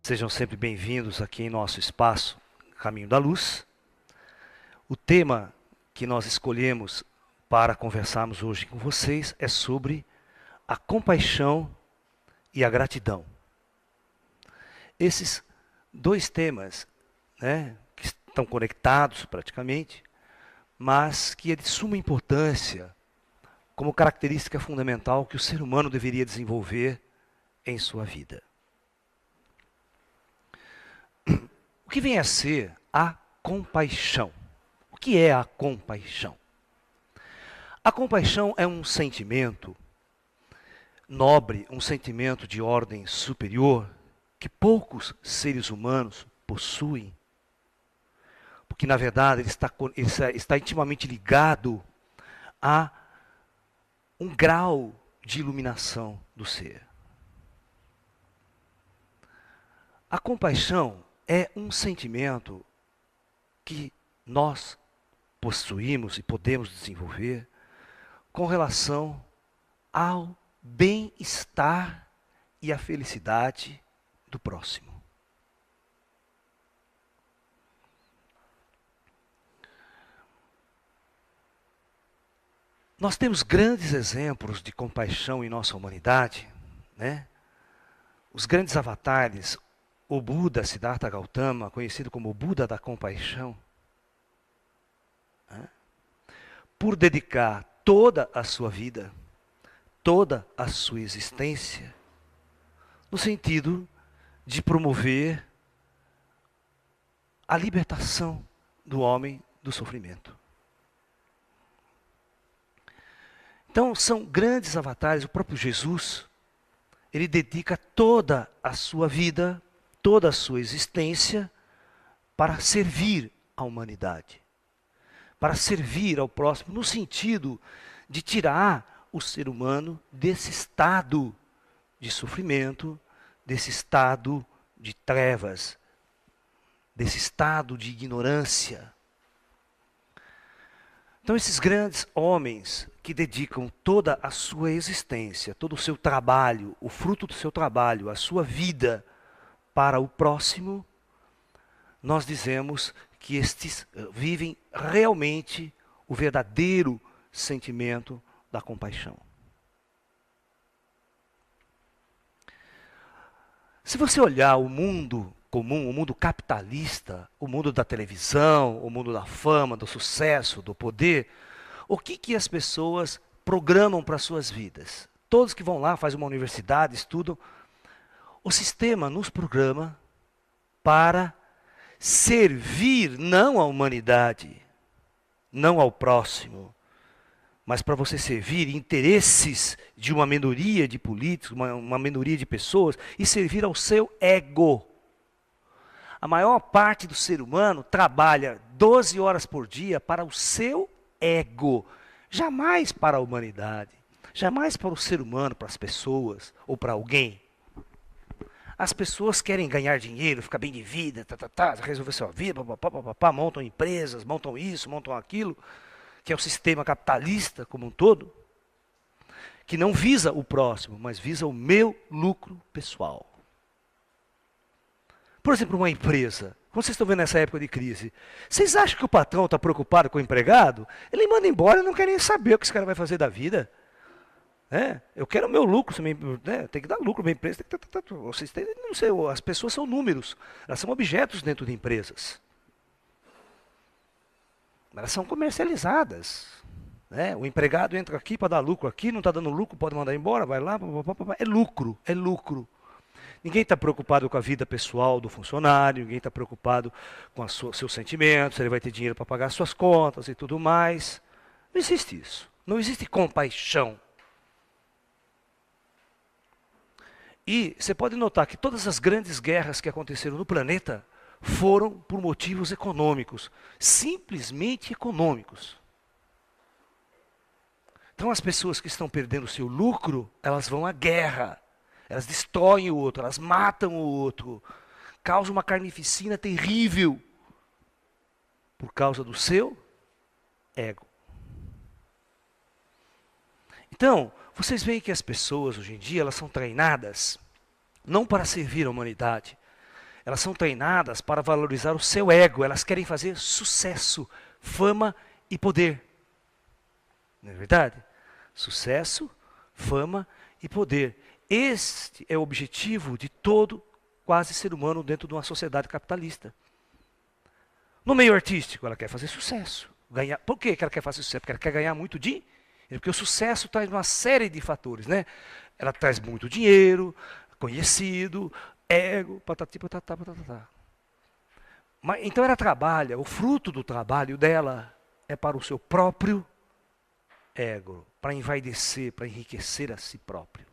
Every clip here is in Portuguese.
Sejam sempre bem-vindos aqui em nosso espaço Caminho da Luz. O tema que nós escolhemos para conversarmos hoje com vocês é sobre a compaixão e a gratidão. Esses dois temas, que estão conectados praticamente, mas que é de suma importância como característica fundamental que o ser humano deveria desenvolver em sua vida. O que vem a ser a compaixão? O que é a compaixão? A compaixão é um sentimento nobre, um sentimento de ordem superior, que poucos seres humanos possuem, porque na verdade ele está intimamente ligado a um grau de iluminação do ser. A compaixão é um sentimento que nós possuímos e podemos desenvolver com relação ao bem-estar e à felicidade do próximo. Nós temos grandes exemplos de compaixão em nossa humanidade, né? Os grandes avatares, o Buda Siddhartha Gautama, conhecido como o Buda da compaixão, por dedicar toda a sua vida, toda a sua existência, no sentido de promover a libertação do homem do sofrimento. Então, são grandes avatares. O próprio Jesus, ele dedica toda a sua vida, toda a sua existência para servir a humanidade, para servir ao próximo, no sentido de tirar o ser humano desse estado de sofrimento, desse estado de trevas, desse estado de ignorância. Então, esses grandes homens que dedicam toda a sua existência, todo o seu trabalho, o fruto do seu trabalho, a sua vida para o próximo, nós dizemos que estes vivem realmente o verdadeiro sentimento da compaixão. Se você olhar o mundo comum, o mundo capitalista, o mundo da televisão, o mundo da fama, do sucesso, do poder, o que as pessoas programam para as suas vidas? Todos que vão lá, fazem uma universidade, estudam. O sistema nos programa para servir não à humanidade, não ao próximo, mas para você servir interesses de uma minoria de políticos, uma minoria de pessoas, e servir ao seu ego. A maior parte do ser humano trabalha 12 horas por dia para o seu ego, jamais para a humanidade, jamais para o ser humano, para as pessoas ou para alguém. As pessoas querem ganhar dinheiro, ficar bem de vida, resolver sua vida, montam empresas, montam isso, montam aquilo, que é o sistema capitalista como um todo, que não visa o próximo, mas visa o meu lucro pessoal. Por exemplo, uma empresa, como vocês estão vendo nessa época de crise, vocês acham que o patrão está preocupado com o empregado? Ele manda embora e não quer nem saber o que esse cara vai fazer da vida. Eu quero o meu lucro, tem que dar lucro para a empresa. Vocês têm, não sei, as pessoas são números, elas são objetos dentro de empresas. Elas são comercializadas. O empregado entra aqui para dar lucro aqui, não está dando lucro, pode mandar embora, vai lá, é lucro, é lucro. Ninguém está preocupado com a vida pessoal do funcionário, ninguém está preocupado com os seus sentimentos, se ele vai ter dinheiro para pagar suas contas e tudo mais. Não existe isso. Não existe compaixão. E você pode notar que todas as grandes guerras que aconteceram no planeta foram por motivos econômicos, simplesmente econômicos. Então as pessoas que estão perdendo o seu lucro, elas vão à guerra. Elas destroem o outro, elas matam o outro, causam uma carnificina terrível por causa do seu ego. Então, vocês veem que as pessoas hoje em dia, elas são treinadas não para servir a humanidade, Elas são treinadas para valorizar o seu ego. Elas querem fazer sucesso, fama e poder. Não é verdade? Sucesso, fama e poder. Este é o objetivo de todo quase ser humano dentro de uma sociedade capitalista. No meio artístico, ela quer fazer sucesso. Ganhar. Por que ela quer fazer sucesso? Porque ela quer ganhar muito dinheiro. Porque o sucesso traz uma série de fatores, né? Ela traz muito dinheiro, conhecido, ego, patati, patatá, patatá. Mas, então ela trabalha, o fruto do trabalho dela é para o seu próprio ego, para envaidecer, para enriquecer a si próprio.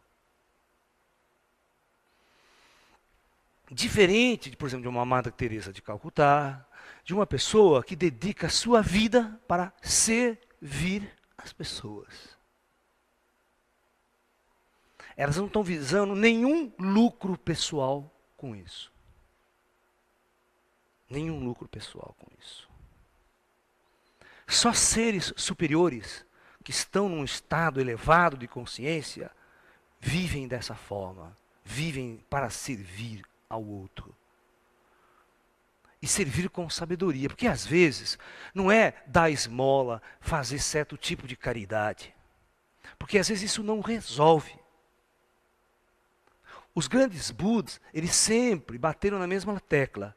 Diferente, por exemplo, de uma Madre Teresa de Calcutá, de uma pessoa que dedica a sua vida para servir as pessoas. Elas não estão visando nenhum lucro pessoal com isso. Nenhum lucro pessoal com isso. Só seres superiores que estão num estado elevado de consciência vivem dessa forma, vivem para servir ao outro. E servir com sabedoria, porque às vezes não é dar esmola, fazer certo tipo de caridade, porque às vezes isso não resolve. Os grandes Budas, eles sempre bateram na mesma tecla.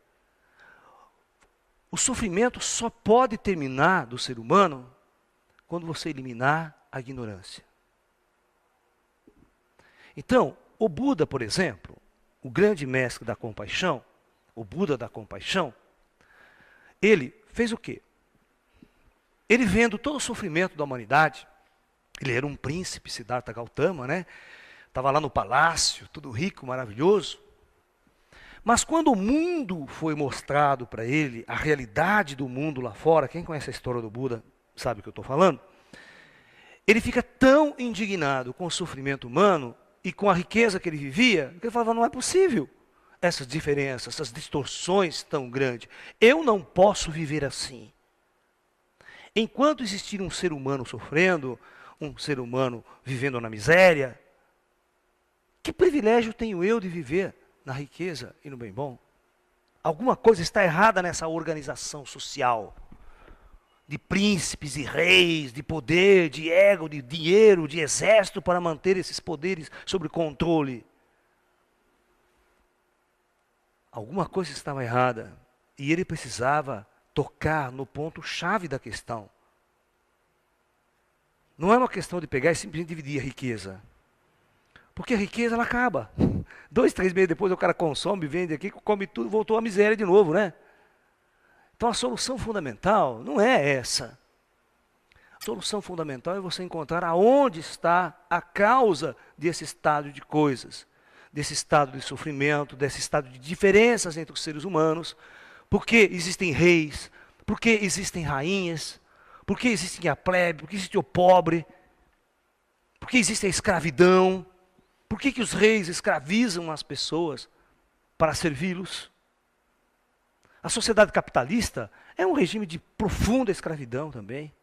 O sofrimento só pode terminar do ser humano quando você eliminar a ignorância. Então, o Buda, por exemplo, o grande mestre da compaixão, o Buda da compaixão, ele fez o quê? Ele vendo todo o sofrimento da humanidade, ele era um príncipe, Siddhartha Gautama, né? Estava lá no palácio, tudo rico, maravilhoso. Mas quando o mundo foi mostrado para ele, a realidade do mundo lá fora, quem conhece a história do Buda sabe o que eu estou falando, ele fica tão indignado com o sofrimento humano e com a riqueza que ele vivia, que ele falava, não é possível essas diferenças, essas distorções tão grandes. Eu não posso viver assim. Enquanto existir um ser humano sofrendo, um ser humano vivendo na miséria, que privilégio tenho eu de viver na riqueza e no bem bom? Alguma coisa está errada nessa organização social de príncipes e reis, de poder, de ego, de dinheiro, de exército para manter esses poderes sob controle. Alguma coisa estava errada e ele precisava tocar no ponto-chave da questão. Não é uma questão de pegar e simplesmente dividir a riqueza. Porque a riqueza, ela acaba. 2, 3 meses depois o cara consome, vende aqui, come tudo, voltou à miséria de novo, né? Então a solução fundamental não é essa. A solução fundamental é você encontrar aonde está a causa desse estado de coisas, desse estado de sofrimento, desse estado de diferenças entre os seres humanos. Porque existem reis, porque existem rainhas, porque existe a plebe, porque existe o pobre, porque existe a escravidão. Por que os reis escravizam as pessoas para servi-los? A sociedade capitalista é um regime de profunda escravidão também,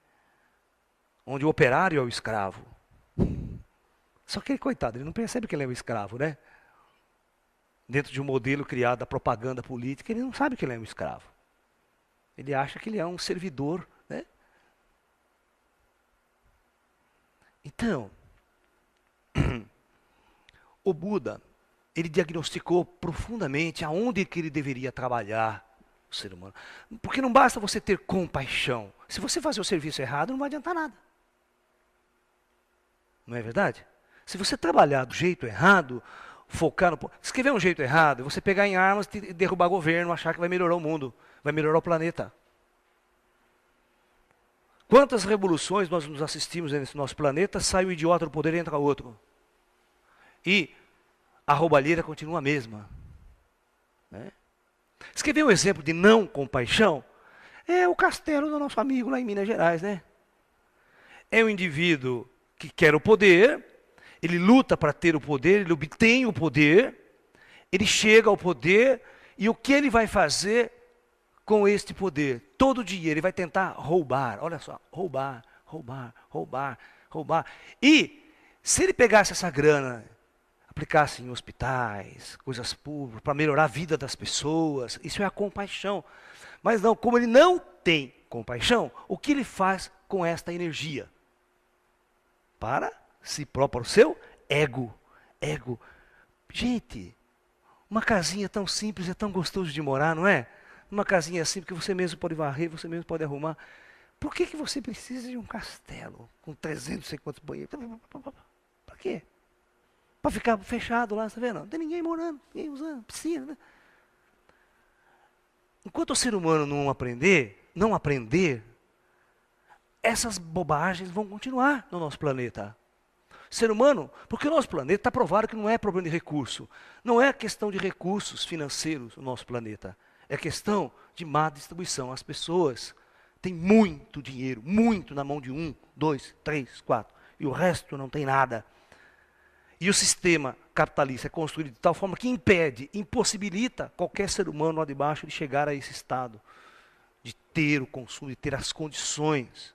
onde o operário é o escravo. Só que ele, coitado, ele não percebe que ele é um escravo, né? Dentro de um modelo criado da propaganda política, ele não sabe que ele é um escravo. Ele acha que ele é um servidor, né? Então, o Buda, ele diagnosticou profundamente aonde que ele deveria trabalhar o ser humano. Porque não basta você ter compaixão. Se você fazer o serviço errado, não vai adiantar nada. Não é verdade? Se você trabalhar do jeito errado, focar no... Escrever um jeito errado, você pegar em armas e derrubar governo, achar que vai melhorar o mundo, vai melhorar o planeta. Quantas revoluções nós nos assistimos nesse nosso planeta, sai um idiota do poder e entra outro. E a roubalheira continua a mesma. Né? Escrever um exemplo de não compaixão é o castelo do nosso amigo lá em Minas Gerais, né? É um indivíduo que quer o poder, ele luta para ter o poder, ele obtém o poder, ele chega ao poder, e o que ele vai fazer com este poder? Todo dia ele vai tentar roubar, olha só, roubar, roubar, roubar, roubar. E se ele pegasse essa grana, aplicasse em hospitais, coisas públicas, para melhorar a vida das pessoas. Isso é a compaixão. Mas não, como ele não tem compaixão, o que ele faz com esta energia? Para si próprio, para o seu ego. Ego. Gente, uma casinha tão simples é tão gostoso de morar, não é? Uma casinha simples que você mesmo pode varrer, você mesmo pode arrumar. Por que você precisa de um castelo com 300 não sei quantos banheiros? Para quê? Para ficar fechado lá, você vê? Não tem ninguém morando, ninguém usando, piscina, né? Enquanto o ser humano não aprender, essas bobagens vão continuar no nosso planeta. Ser humano, porque o nosso planeta está provado que não é problema de recurso. Não é questão de recursos financeiros no nosso planeta. É questão de má distribuição. As pessoas têm muito dinheiro, muito na mão de 1, 2, 3, 4. E o resto não tem nada. E o sistema capitalista é construído de tal forma que impede, impossibilita qualquer ser humano lá de baixo de chegar a esse estado. De ter o consumo, de ter as condições.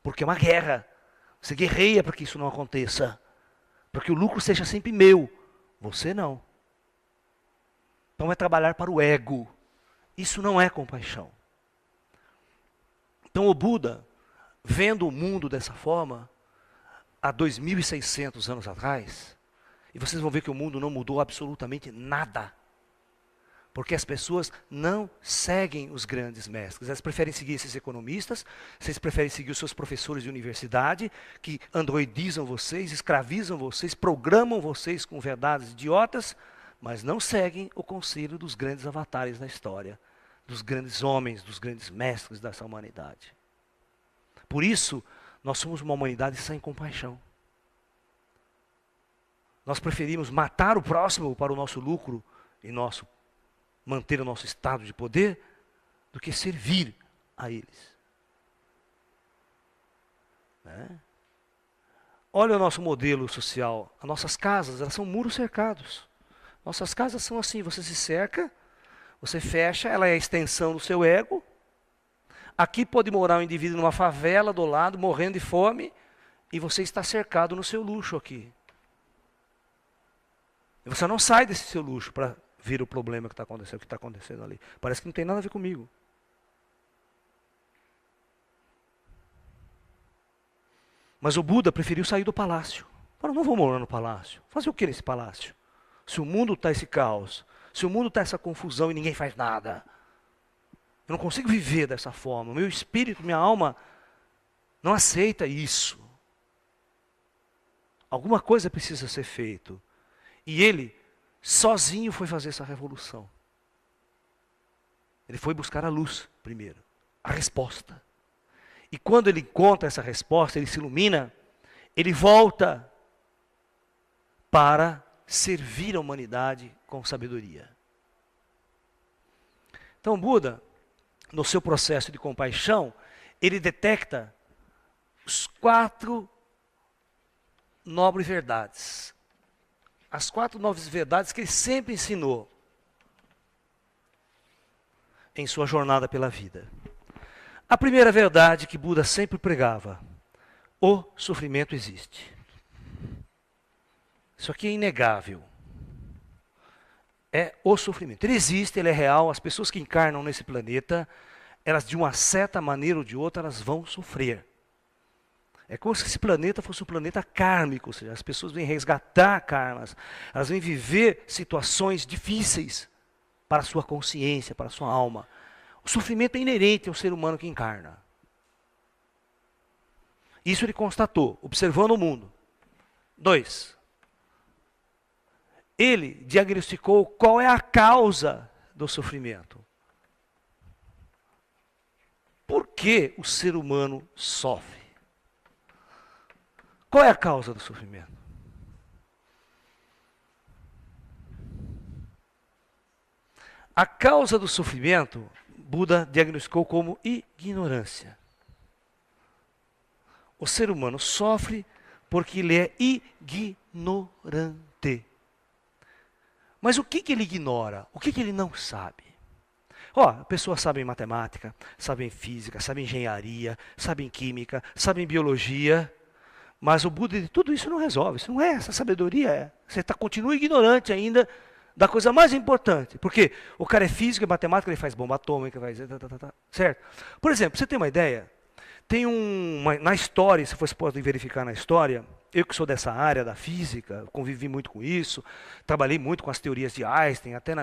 Porque é uma guerra. Você guerreia para que isso não aconteça. Para que o lucro seja sempre meu. Você não. Então é trabalhar para o ego. Isso não é compaixão. Então o Buda, vendo o mundo dessa forma, há 2.600 anos atrás, e vocês vão ver que o mundo não mudou absolutamente nada. Porque as pessoas não seguem os grandes mestres. Elas preferem seguir esses economistas, vocês preferem seguir os seus professores de universidade, que androidizam vocês, escravizam vocês, programam vocês com verdades idiotas, mas não seguem o conselho dos grandes avatares na história, dos grandes homens, dos grandes mestres dessa humanidade. Por isso, nós somos uma humanidade sem compaixão. Nós preferimos matar o próximo para o nosso lucro e manter o nosso estado de poder, do que servir a eles. Né? Olha o nosso modelo social. As nossas casas, elas são muros cercados. Nossas casas são assim, você se cerca, você fecha, ela é a extensão do seu ego. Aqui pode morar um indivíduo numa favela do lado, morrendo de fome, e você está cercado no seu luxo aqui. E você não sai desse seu luxo para ver o problema que está acontecendo, o que está acontecendo ali. Parece que não tem nada a ver comigo. Mas o Buda preferiu sair do palácio. Falou, não vou morar no palácio. Fazer o que nesse palácio? Se o mundo está esse caos, se o mundo está essa confusão e ninguém faz nada. Eu não consigo viver dessa forma. O meu espírito, minha alma, não aceita isso. Alguma coisa precisa ser feita. E ele, sozinho, foi fazer essa revolução. Ele foi buscar a luz primeiro, a resposta. E quando ele encontra essa resposta, ele se ilumina, ele volta para servir a humanidade com sabedoria. Então Buda, no seu processo de compaixão, ele detecta os 4 nobres verdades. As 4 nobres verdades que ele sempre ensinou em sua jornada pela vida. A primeira verdade que Buda sempre pregava: o sofrimento existe. Isso aqui é inegável. É o sofrimento. Ele existe, ele é real. As pessoas que encarnam nesse planeta, elas de uma certa maneira ou de outra, elas vão sofrer. É como se esse planeta fosse um planeta kármico, ou seja, as pessoas vêm resgatar karmas, elas vêm viver situações difíceis para a sua consciência, para a sua alma. O sofrimento é inerente ao ser humano que encarna. Isso ele constatou, observando o mundo. 2. Ele diagnosticou qual é a causa do sofrimento. Por que o ser humano sofre? Qual é a causa do sofrimento? A causa do sofrimento, Buda diagnosticou como ignorância. O ser humano sofre porque ele é ignorante. Mas o que ele ignora? O que ele não sabe? Pessoas sabem matemática, sabem física, sabem engenharia, sabem química, sabem biologia, Mas o Buda diz, tudo isso não resolve, isso não é, essa sabedoria é. Você continua ignorante ainda da coisa mais importante. Porque o cara é físico, é matemático, ele faz bomba atômica, certo? Por exemplo, pra você ter uma ideia, tem na história, se você pode verificar na história, eu que sou dessa área da física, convivi muito com isso, trabalhei muito com as teorias de Einstein, até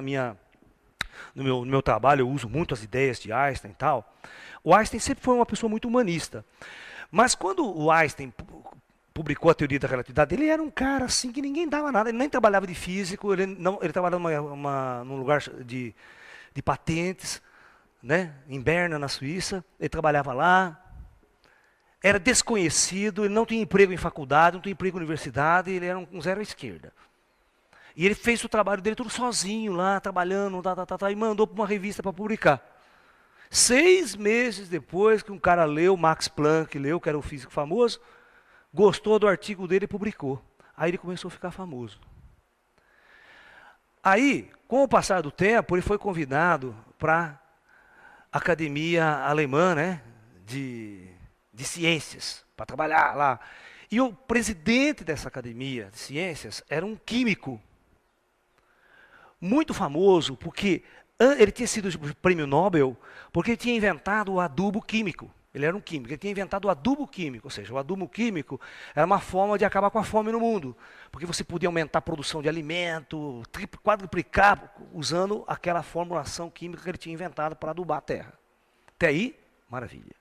no meu trabalho eu uso muito as ideias de Einstein e tal. O Einstein sempre foi uma pessoa muito humanista. Mas quando o Einstein publicou a teoria da relatividade, ele era um cara assim que ninguém dava nada, ele nem trabalhava de físico, ele trabalhava num lugar de patentes, né, em Berna, na Suíça, ele trabalhava lá, era desconhecido, ele não tinha emprego em faculdade, não tinha emprego em universidade, ele era um zero à esquerda. E ele fez o trabalho dele tudo sozinho lá, trabalhando, e mandou para uma revista para publicar. 6 meses depois que um cara leu, Max Planck leu, que era um físico famoso, gostou do artigo dele e publicou. Aí ele começou a ficar famoso. Aí, com o passar do tempo, ele foi convidado para a academia alemã, né, de ciências, para trabalhar lá. E o presidente dessa academia de ciências era um químico, muito famoso, porque ele tinha sido prêmio Nobel, porque ele tinha inventado o adubo químico. Ele era um químico, ele tinha inventado o adubo químico, ou seja, o adubo químico era uma forma de acabar com a fome no mundo, porque você podia aumentar a produção de alimento, quadruplicar, usando aquela formulação química que ele tinha inventado para adubar a terra. Até aí, maravilha.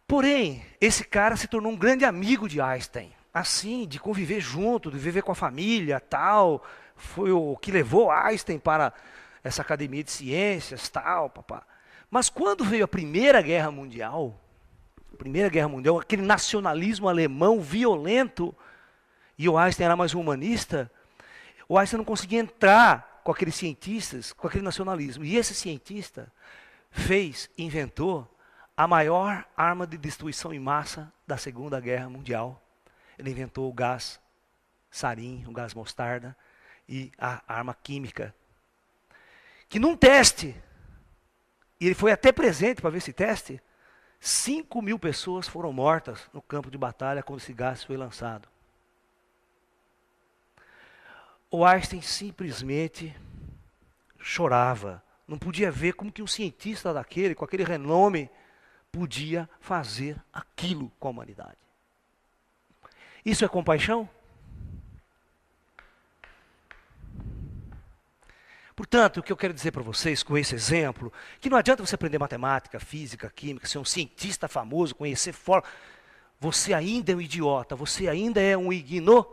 Porém, esse cara se tornou um grande amigo de Einstein, assim, de conviver junto, de viver com a família, tal, foi o que levou Einstein para essa academia de ciências, tal, papá. Mas quando veio a Primeira Guerra Mundial, aquele nacionalismo alemão violento, e o Einstein era mais um humanista, o Einstein não conseguia entrar com aqueles cientistas, com aquele nacionalismo. E esse cientista inventou a maior arma de destruição em massa da Segunda Guerra Mundial. Ele inventou o gás sarin, o gás mostarda e a arma química. Que num teste, e ele foi até presente para ver esse teste, 5.000 pessoas foram mortas no campo de batalha quando esse gás foi lançado. O Einstein simplesmente chorava. Não podia ver como que um cientista daquele, com aquele renome, podia fazer aquilo com a humanidade. Isso é compaixão? Portanto, o que eu quero dizer para vocês com esse exemplo, que não adianta você aprender matemática, física, química, ser um cientista famoso, conhecer fora. Você ainda é um idiota, você ainda é um ignorante.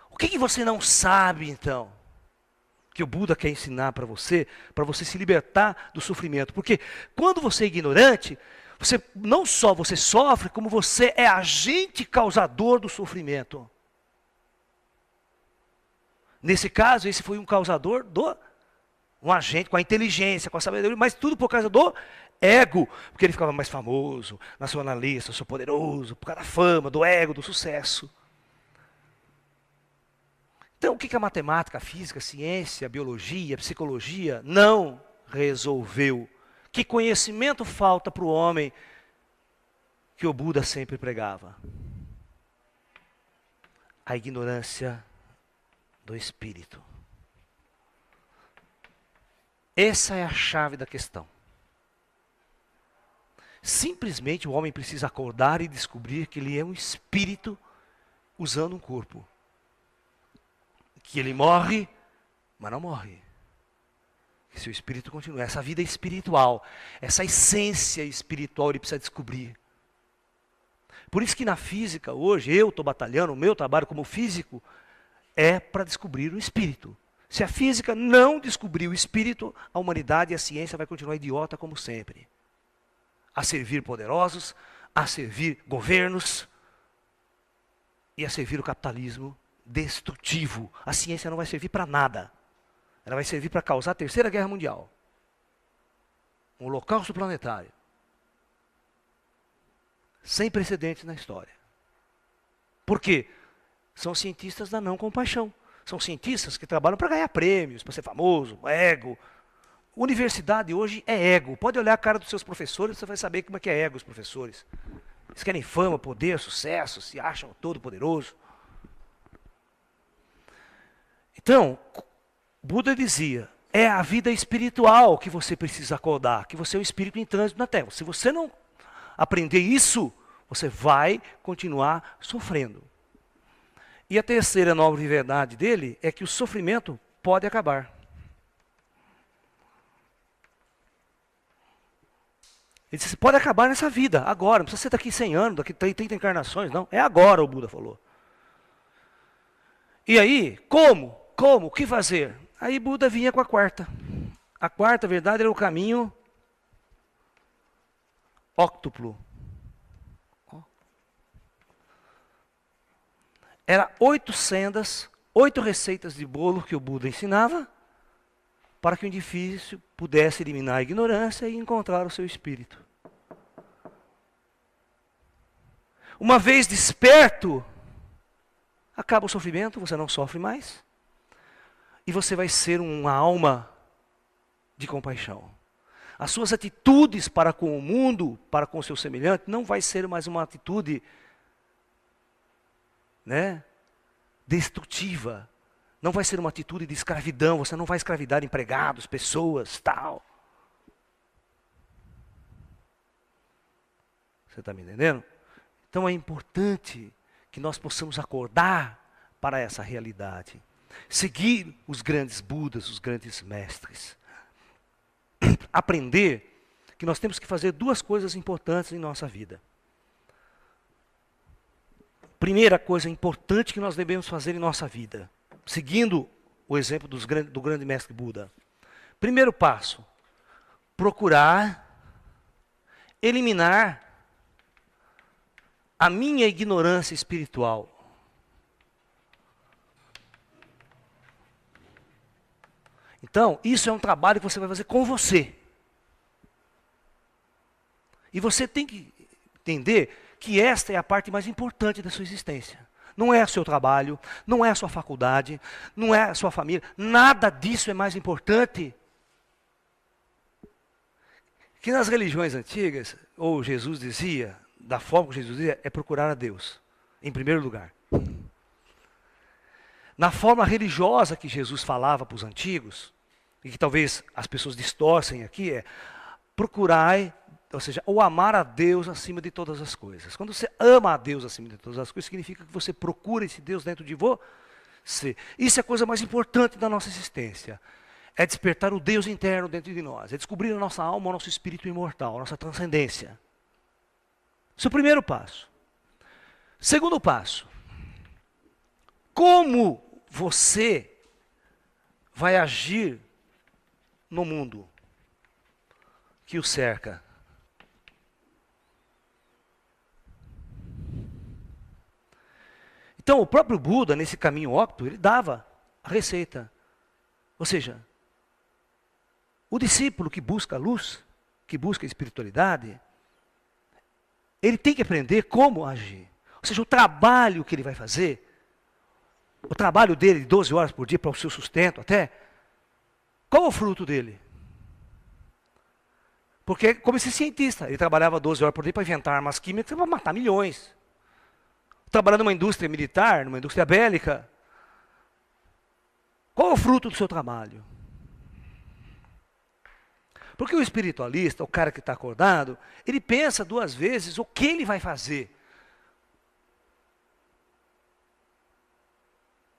O que você não sabe, então? Que o Buda quer ensinar para você se libertar do sofrimento. Porque quando você é ignorante, não só você sofre, como você é agente causador do sofrimento. Nesse caso, esse foi um causador um agente com a inteligência, com a sabedoria, mas tudo por causa do ego, porque ele ficava mais famoso, nacionalista, eu sou poderoso, por causa da fama, do ego, do sucesso. Então, o que a matemática, a física, a ciência, a biologia, a psicologia não resolveu? Que conhecimento falta para o homem que o Buda sempre pregava? A ignorância do espírito. Essa é a chave da questão. Simplesmente o homem precisa acordar e descobrir que ele é um espírito usando um corpo. Que ele morre, mas não morre. Que seu espírito continua. Essa vida espiritual, essa essência espiritual ele precisa descobrir. Por isso que na física hoje, eu estou batalhando, o meu trabalho como físico é para descobrir o espírito. Se a física não descobrir o espírito, a humanidade e a ciência vai continuar idiota como sempre. A servir poderosos, a servir governos e a servir o capitalismo destrutivo. A ciência não vai servir para nada. Ela vai servir para causar a Terceira Guerra Mundial. Um holocausto planetário. Sem precedentes na história. Por quê? São cientistas da não compaixão. São cientistas que trabalham para ganhar prêmios, para ser famoso, ego. Universidade hoje é ego. Pode olhar a cara dos seus professores, você vai saber como é que é ego os professores. Eles querem fama, poder, sucesso, se acham todo poderoso. Então, Buda dizia, é a vida espiritual que você precisa acordar, que você é um espírito em trânsito na Terra. Se você não aprender isso, você vai continuar sofrendo. E a terceira nobre verdade dele é que o sofrimento pode acabar. Ele disse, pode acabar nessa vida, agora, não precisa ser daqui 100 anos, daqui 30 encarnações, não. É agora, o Buda falou. E aí, como? Como? O que fazer? Aí Buda vinha com a quarta. A quarta verdade era o caminho óctuplo. Era 8 sendas, 8 receitas de bolo que o Buda ensinava para que o indivíduo pudesse eliminar a ignorância e encontrar o seu espírito. Uma vez desperto, acaba o sofrimento, você não sofre mais. E você vai ser uma alma de compaixão. As suas atitudes para com o mundo, para com o seu semelhante, não vai ser mais uma atitude, né, destrutiva. Não vai ser uma atitude de escravidão, você não vai escravidar empregados, pessoas, tal. Você está me entendendo? Então é importante que nós possamos acordar para essa realidade. Seguir os grandes Budas, os grandes mestres. Aprender que nós temos que fazer 2 coisas importantes em nossa vida. Primeira coisa importante que nós devemos fazer em nossa vida, seguindo o exemplo do grande mestre Buda. Primeiro passo, procurar eliminar a minha ignorância espiritual. Então, isso é um trabalho que você vai fazer com você. E você tem que entender que esta é a parte mais importante da sua existência. Não é o seu trabalho, não é a sua faculdade, não é a sua família. Nada disso é mais importante. Que nas religiões antigas, ou Jesus dizia, da forma que Jesus dizia, é procurar a Deus, em primeiro lugar. Na forma religiosa que Jesus falava para os antigos, e que talvez as pessoas distorcem aqui, é procurai, ou seja, ou amar a Deus acima de todas as coisas. Quando você ama a Deus acima de todas as coisas, significa que você procura esse Deus dentro de você. Isso é a coisa mais importante da nossa existência. É despertar o Deus interno dentro de nós. É descobrir a nossa alma, o nosso espírito imortal, a nossa transcendência. Esse é o primeiro passo. Segundo passo. Como você vai agir no mundo que o cerca? Então, o próprio Buda, nesse caminho óptimo, ele dava a receita. Ou seja, o discípulo que busca a luz, que busca a espiritualidade, ele tem que aprender como agir. Ou seja, o trabalho que ele vai fazer, o trabalho dele de 12 horas por dia para o seu sustento até, qual é o fruto dele? Porque, como esse cientista, ele trabalhava 12 horas por dia para inventar armas químicas para matar milhões. Trabalhando numa indústria militar, numa indústria bélica. Qual é o fruto do seu trabalho? Porque o espiritualista, o cara que está acordado, ele pensa 2 vezes o que ele vai fazer.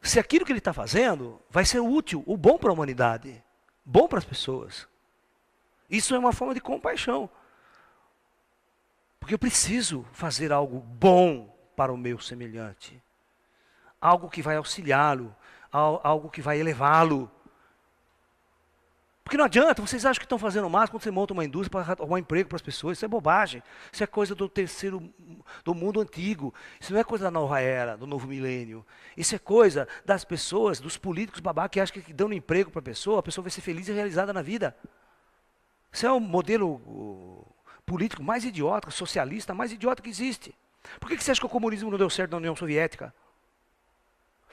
Se aquilo que ele está fazendo vai ser útil, ou bom para a humanidade, bom para as pessoas. Isso é uma forma de compaixão. Porque eu preciso fazer algo bom para o meu semelhante. Algo que vai auxiliá-lo, algo que vai elevá-lo. Porque não adianta, vocês acham que estão fazendo mais quando você monta uma indústria para arrumar emprego para as pessoas. Isso é bobagem. Isso é coisa do mundo antigo. Isso não é coisa da nova era, do novo milênio. Isso é coisa das pessoas, dos políticos babá que acham que dando emprego para a pessoa vai ser feliz e realizada na vida. Isso é o modelo político mais idiota, socialista mais idiota que existe. Por que você acha que o comunismo não deu certo na União Soviética?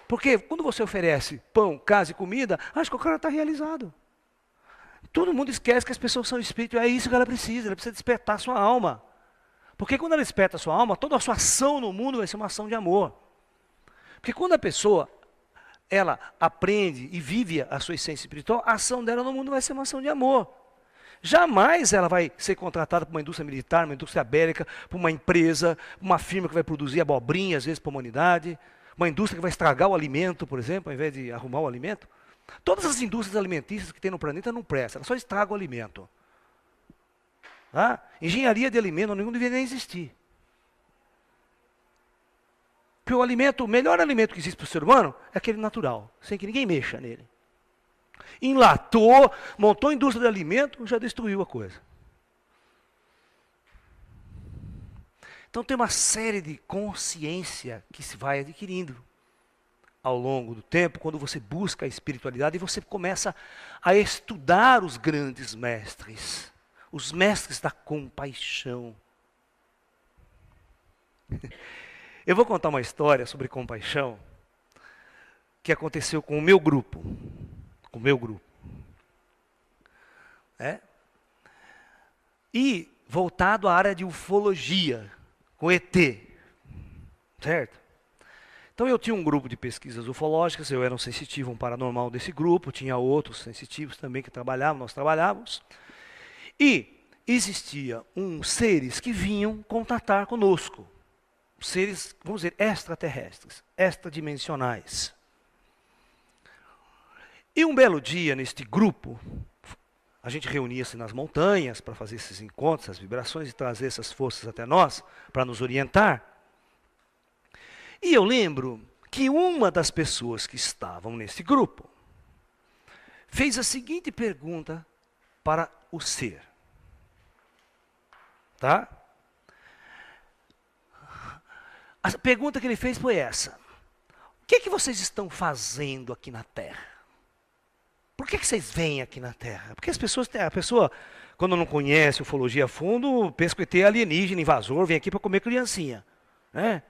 Porque quando você oferece pão, casa e comida, acha que o cara está realizado. Todo mundo esquece que as pessoas são espíritos, é isso que ela precisa despertar sua alma. Porque quando ela desperta a sua alma, toda a sua ação no mundo vai ser uma ação de amor. Porque quando a pessoa, ela aprende e vive a sua essência espiritual, a ação dela no mundo vai ser uma ação de amor. Jamais ela vai ser contratada por uma indústria militar, uma indústria bélica, por uma empresa, uma firma que vai produzir abobrinha, às vezes, para a humanidade, uma indústria que vai estragar o alimento, por exemplo, ao invés de arrumar o alimento. Todas as indústrias alimentícias que tem no planeta não prestam, elas só estragam o alimento. Tá? Engenharia de alimento não deveria nem existir. Porque o alimento, o melhor alimento que existe para o ser humano é aquele natural, sem que ninguém mexa nele. Enlatou, montou indústria de alimento, já destruiu a coisa. Então tem uma série de consciência que se vai adquirindo ao longo do tempo, quando você busca a espiritualidade e você começa a estudar os grandes mestres, os mestres da compaixão. Eu vou contar uma história sobre compaixão que aconteceu com o meu grupo. Com o meu grupo. E voltado à área de ufologia, com ET. Certo? Então eu tinha um grupo de pesquisas ufológicas, eu era um sensitivo, um paranormal desse grupo, tinha outros sensitivos também que trabalhavam, nós trabalhávamos. E existia uns seres que vinham contatar conosco. Seres, vamos dizer, extraterrestres, extradimensionais. E um belo dia, neste grupo, a gente reunia-se nas montanhas para fazer esses encontros, essas vibrações e trazer essas forças até nós, para nos orientar. E eu lembro que uma das pessoas que estavam nesse grupo fez a seguinte pergunta para o ser. Tá? A pergunta que ele fez foi essa: o que é que vocês estão fazendo aqui na Terra? Por que vocês vêm aqui na Terra? Porque a pessoa, quando não conhece ufologia a fundo, pensa que o ET é alienígena, invasor, vem aqui para comer criancinha. Né?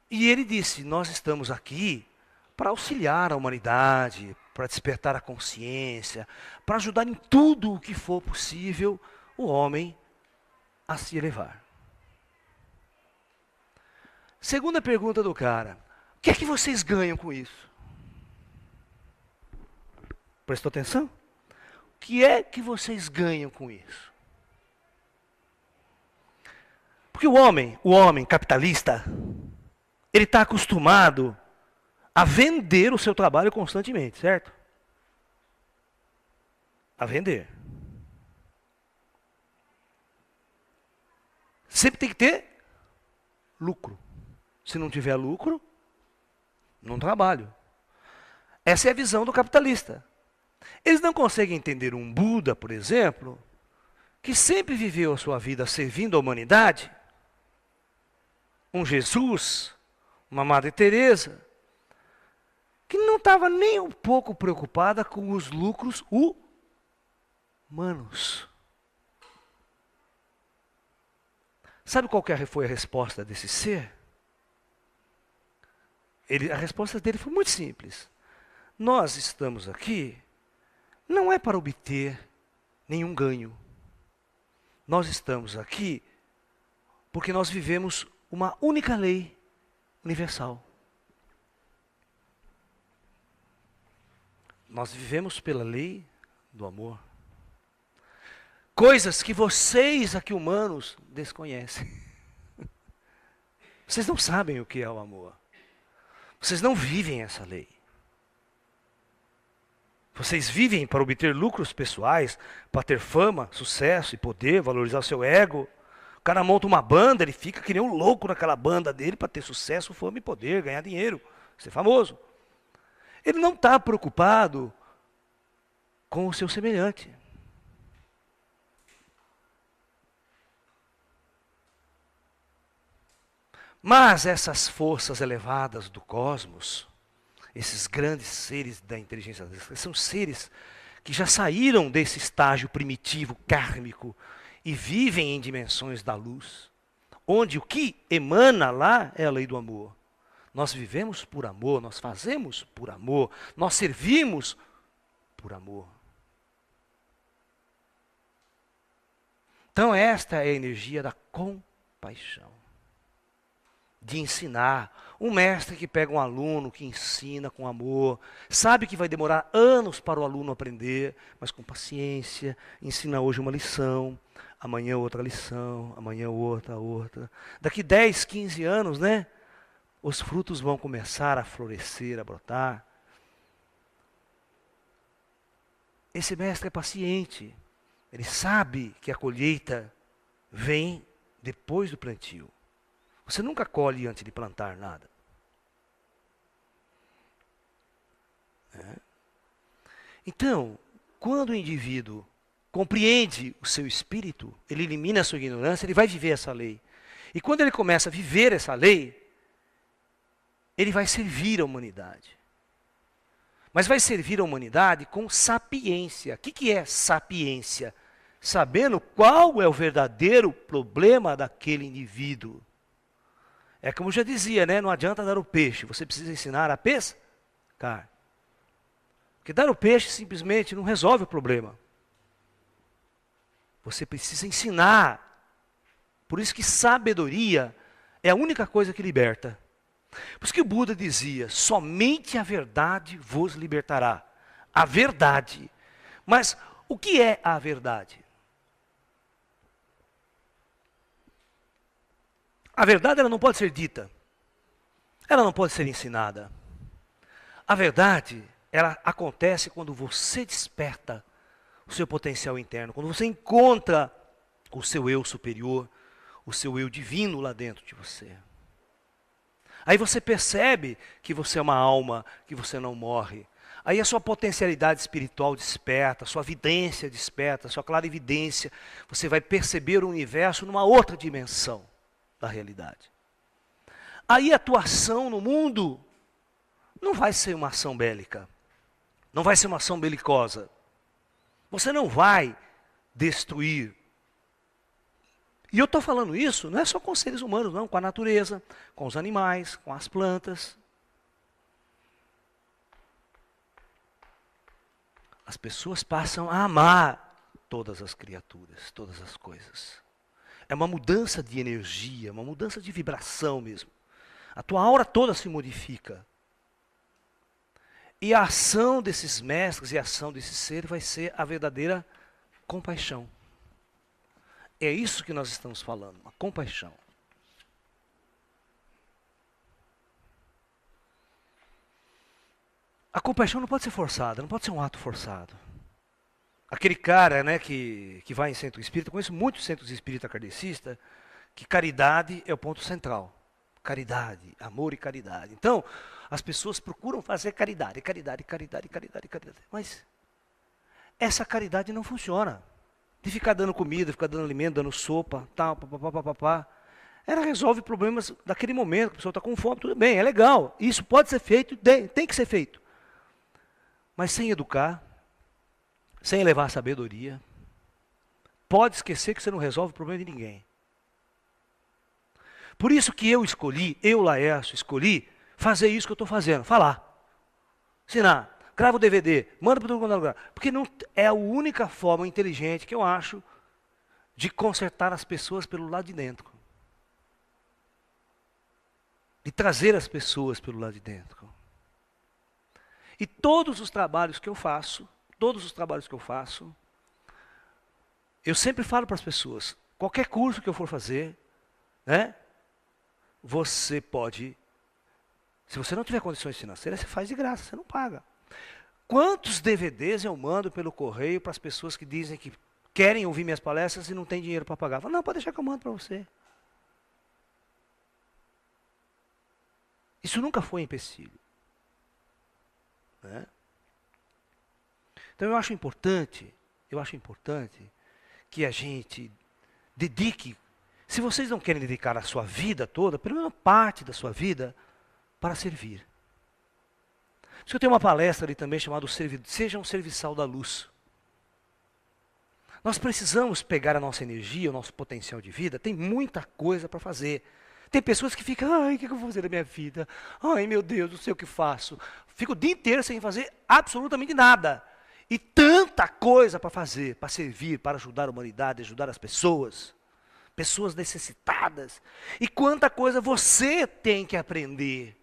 E ele disse, nós estamos aqui para auxiliar a humanidade, para despertar a consciência, para ajudar em tudo o que for possível o homem a se elevar. Segunda pergunta do cara: o que é que vocês ganham com isso? Prestou atenção? O que é que vocês ganham com isso? Porque o homem capitalista, ele está acostumado a vender o seu trabalho constantemente, certo? A vender. Sempre tem que ter lucro. Se não tiver lucro, não trabalho. Essa é a visão do capitalista. Eles não conseguem entender um Buda, por exemplo, que sempre viveu a sua vida servindo a humanidade, um Jesus, uma Madre Teresa, que não estava nem um pouco preocupada com os lucros humanos. Sabe qual que foi a resposta desse ser? A resposta dele foi muito simples. Nós estamos aqui não é para obter nenhum ganho. Nós estamos aqui porque nós vivemos uma única lei universal. Nós vivemos pela lei do amor. Coisas que vocês aqui humanos desconhecem. Vocês não sabem o que é o amor. Vocês não vivem essa lei. Vocês vivem para obter lucros pessoais, para ter fama, sucesso e poder, valorizar o seu ego. O cara monta uma banda, ele fica que nem um louco naquela banda dele para ter sucesso, fama e poder, ganhar dinheiro, ser famoso. Ele não está preocupado com o seu semelhante. Mas essas forças elevadas do cosmos, esses grandes seres da inteligência, são seres que já saíram desse estágio primitivo, kármico, e vivem em dimensões da luz, onde o que emana lá é a lei do amor. Nós vivemos por amor, nós fazemos por amor, nós servimos por amor. Então esta é a energia da compaixão. De ensinar. Um mestre que pega um aluno, que ensina com amor, sabe que vai demorar anos para o aluno aprender, mas com paciência, ensina hoje uma lição, amanhã outra lição, amanhã outra. Daqui 10, 15 anos, né? Os frutos vão começar a florescer, a brotar. Esse mestre é paciente. Ele sabe que a colheita vem depois do plantio. Você nunca colhe antes de plantar nada. Então, quando o indivíduo compreende o seu espírito, ele elimina a sua ignorância, ele vai viver essa lei. E quando ele começa a viver essa lei, ele vai servir a humanidade. Mas vai servir a humanidade com sapiência. O que é sapiência? Sabendo qual é o verdadeiro problema daquele indivíduo. É como eu já dizia, né? Não adianta dar o peixe, você precisa ensinar a pescar. Porque dar o peixe simplesmente não resolve o problema. Você precisa ensinar. Por isso que sabedoria é a única coisa que liberta. Por isso que o Buda dizia, somente a verdade vos libertará. A verdade. Mas o que é a verdade? A verdade ela não pode ser dita. Ela não pode ser ensinada. A verdade, ela acontece quando você desperta o seu potencial interno, quando você encontra o seu eu superior, o seu eu divino lá dentro de você. Aí você percebe que você é uma alma, que você não morre. Aí a sua potencialidade espiritual desperta, a sua vidência desperta, a sua clarividência. Você vai perceber o universo numa outra dimensão da realidade. Aí a tua ação no mundo não vai ser uma ação bélica. Não vai ser uma ação belicosa. Você não vai destruir. E eu estou falando isso, não é só com os seres humanos, não, com a natureza, com os animais, com as plantas. As pessoas passam a amar todas as criaturas, todas as coisas. É uma mudança de energia, uma mudança de vibração mesmo. A tua aura toda se modifica. E a ação desses mestres e a ação desse ser vai ser a verdadeira compaixão. É isso que nós estamos falando, uma compaixão. A compaixão não pode ser forçada, não pode ser um ato forçado. Aquele cara, né, que vai em centro espírita, eu conheço muitos centros espírita kardecistas, que caridade é o ponto central. Caridade, amor e caridade. Então, as pessoas procuram fazer caridade. Mas essa caridade não funciona. De ficar dando comida, ficar dando alimento, dando sopa, tal, papapá. Ela resolve problemas daquele momento, a pessoa está com fome, tudo bem, é legal. Isso pode ser feito, tem que ser feito. Mas sem educar, sem elevar a sabedoria, pode esquecer que você não resolve o problema de ninguém. Por isso que eu, Laércio, escolhi fazer isso que eu estou fazendo, falar, ensinar. Grava o DVD, manda para todo mundo lugar. Porque não, é a única forma inteligente que eu acho de consertar as pessoas pelo lado de dentro. De trazer as pessoas pelo lado de dentro. E todos os trabalhos que eu faço, eu sempre falo para as pessoas, qualquer curso que eu for fazer, né, você pode, se você não tiver condições financeiras, você faz de graça, você não paga. Quantos DVDs eu mando pelo correio para as pessoas que dizem que querem ouvir minhas palestras e não tem dinheiro para pagar? Eu falo, não, pode deixar que eu mando para você. Isso nunca foi empecilho. Né? Então eu acho importante que a gente dedique, se vocês não querem dedicar a sua vida toda, pelo menos parte da sua vida, para servir. Eu tenho uma palestra ali também chamada Seja um Serviçal da Luz. Nós precisamos pegar a nossa energia, o nosso potencial de vida, tem muita coisa para fazer. Tem pessoas que ficam, ai, o que eu vou fazer da minha vida? Ai, meu Deus, não sei o que faço. Fico o dia inteiro sem fazer absolutamente nada. E tanta coisa para fazer, para servir, para ajudar a humanidade, ajudar as pessoas. Pessoas necessitadas. E quanta coisa você tem que aprender.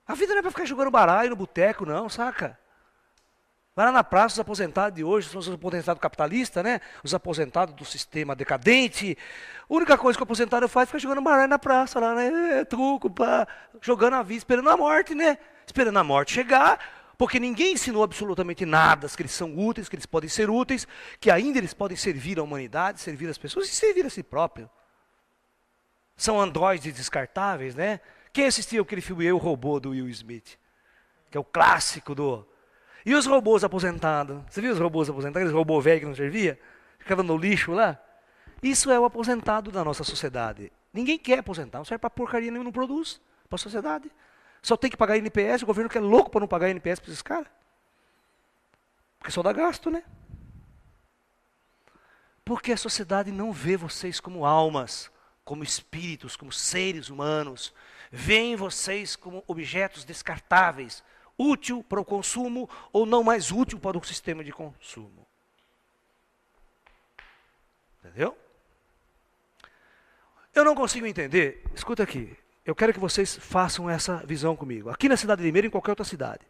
A vida não é para ficar jogando baralho no boteco, não, saca? Vai lá na praça, os aposentados de hoje são os aposentados capitalistas, né? Os aposentados do sistema decadente. A única coisa que o aposentado faz é ficar jogando baralho na praça, lá, né? Truco, pá, jogando a vida, esperando a morte, né? Esperando a morte chegar, porque ninguém ensinou absolutamente nada, que eles são úteis, que eles podem ser úteis, que ainda eles podem servir à humanidade, servir as pessoas e servir a si próprio. São androides descartáveis, né? Quem assistiu aquele filme Eu, Robô, do Will Smith? Que é o clássico do... E os robôs aposentados? Você viu os robôs aposentados? Aqueles robôs velhos que não servia? Ficava no lixo lá? Isso é o aposentado da nossa sociedade. Ninguém quer aposentar, não serve para porcaria nenhuma, não produz para a sociedade. Só tem que pagar INPS, o governo que é louco para não pagar INPS para esses caras. Porque só dá gasto, né? Porque a sociedade não vê vocês como almas, como espíritos, como seres humanos. Vêem vocês como objetos descartáveis, útil para o consumo ou não mais útil para o sistema de consumo. Entendeu? Eu não consigo entender, escuta aqui, eu quero que vocês façam essa visão comigo. Aqui na cidade de Limeira e em qualquer outra cidade.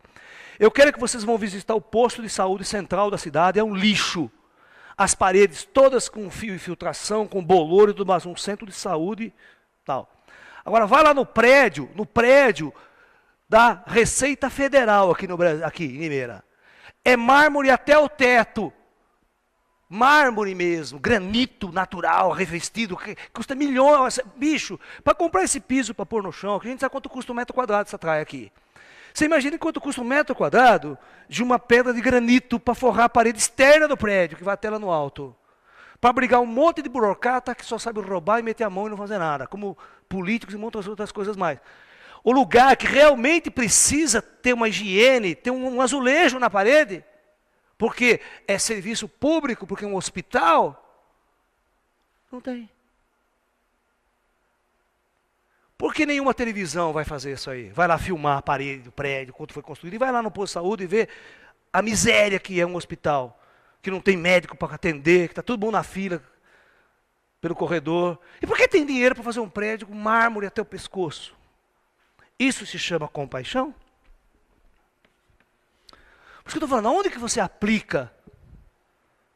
Eu quero que vocês vão visitar o posto de saúde central da cidade, é um lixo. As paredes todas com fio e filtração, com bolor e tudo mais, um centro de saúde tal. Agora vai lá no prédio da Receita Federal aqui no Brasil, aqui em Limeira. É mármore até o teto. Mármore mesmo, granito natural, revestido, que custa milhões. Bicho, para comprar esse piso para pôr no chão, que a gente sabe quanto custa um metro quadrado essa traia aqui. Você imagina quanto custa um metro quadrado de uma pedra de granito para forrar a parede externa do prédio, que vai até lá no alto. Para abrigar um monte de burocrata que só sabe roubar e meter a mão e não fazer nada, como políticos e muitas outras coisas mais. O lugar que realmente precisa ter uma higiene, ter um azulejo na parede, porque é serviço público, porque é um hospital, não tem. Por que nenhuma televisão vai fazer isso aí? Vai lá filmar a parede do prédio, quanto foi construído, e vai lá no posto de saúde e vê a miséria que é um hospital, que não tem médico para atender, que está todo mundo na fila, pelo corredor. E por que tem dinheiro para fazer um prédio com mármore até o pescoço? Isso se chama compaixão? Por isso que eu estou falando, onde que você aplica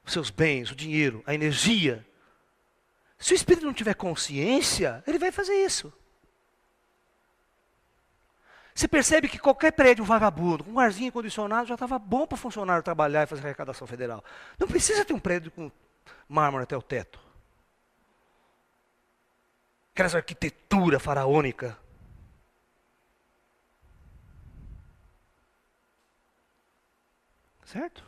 os seus bens, o dinheiro, a energia? Se o espírito não tiver consciência, ele vai fazer isso. Você percebe que qualquer prédio vagabundo, com um arzinho condicionado, já estava bom para funcionário trabalhar e fazer arrecadação federal. Não precisa ter um prédio com mármore até o teto. Aquelas arquitetura faraônica. Certo?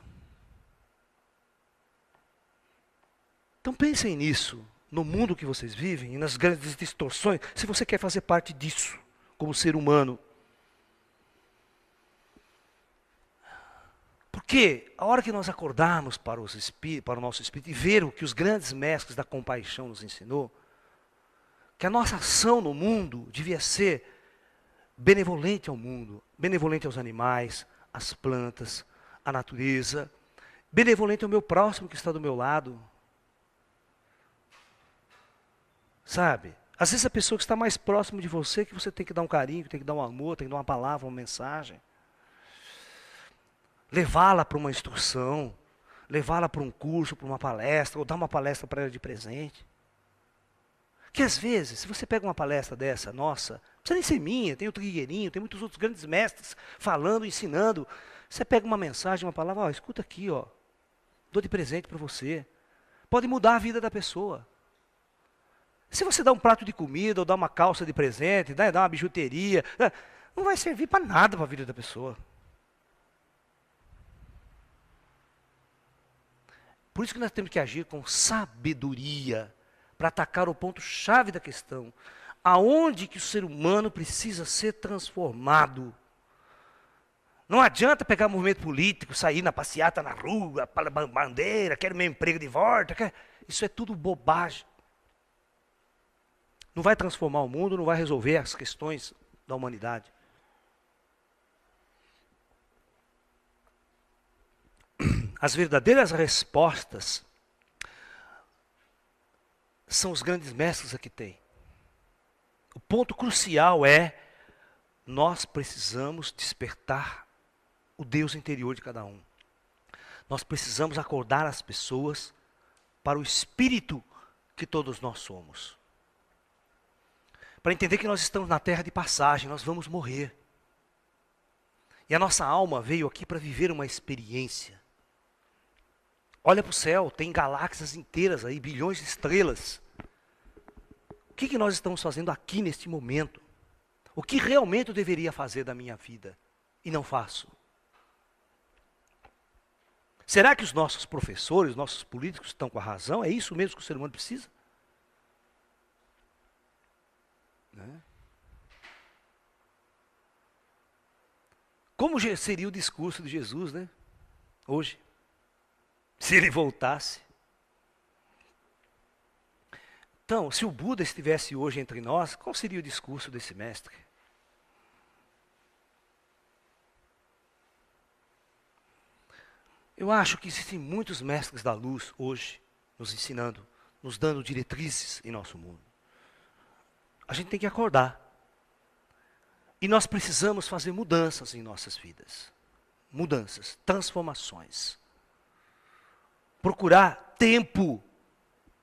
Então pensem nisso, no mundo que vocês vivem e nas grandes distorções, se você quer fazer parte disso, como ser humano. Porque a hora que nós acordarmos para o nosso espírito e ver o que os grandes mestres da compaixão nos ensinou, que a nossa ação no mundo devia ser benevolente ao mundo, benevolente aos animais, às plantas, à natureza, benevolente ao meu próximo que está do meu lado. Sabe? Às vezes a pessoa que está mais próximo de você, que você tem que dar um carinho, tem que dar um amor, tem que dar uma palavra, uma mensagem. Levá-la para uma instrução, levá-la para um curso, para uma palestra, ou dar uma palestra para ela de presente. Que às vezes, se você pega uma palestra dessa, nossa, não precisa nem ser minha, tem o Trigueirinho, tem muitos outros grandes mestres falando, ensinando. Você pega uma mensagem, uma palavra, ó, escuta aqui, ó, dou de presente para você. Pode mudar a vida da pessoa. Se você dá um prato de comida, ou dá uma calça de presente, dá uma bijuteria, não vai servir para nada para a vida da pessoa. Por isso que nós temos que agir com sabedoria, para atacar o ponto-chave da questão. Aonde que o ser humano precisa ser transformado? Não adianta pegar movimento político, sair na passeata na rua, para bandeira, quero meu emprego de volta. Isso é tudo bobagem. Não vai transformar o mundo, não vai resolver as questões da humanidade. As verdadeiras respostas são os grandes mestres que tem. O ponto crucial é, nós precisamos despertar o Deus interior de cada um. Nós precisamos acordar as pessoas para o espírito que todos nós somos. Para entender que nós estamos na terra de passagem, nós vamos morrer. E a nossa alma veio aqui para viver uma experiência. Olha para o céu, tem galáxias inteiras aí, bilhões de estrelas. O que nós estamos fazendo aqui neste momento? O que realmente eu deveria fazer da minha vida e não faço? Será que os nossos professores, nossos políticos estão com a razão? É isso mesmo que o ser humano precisa? Né? Como seria o discurso de Jesus, né? Hoje, se ele voltasse. Então, se o Buda estivesse hoje entre nós, qual seria o discurso desse mestre? Eu acho que existem muitos mestres da luz hoje, nos ensinando, nos dando diretrizes em nosso mundo. A gente tem que acordar. E nós precisamos fazer mudanças em nossas vidas. Mudanças, transformações. Procurar tempo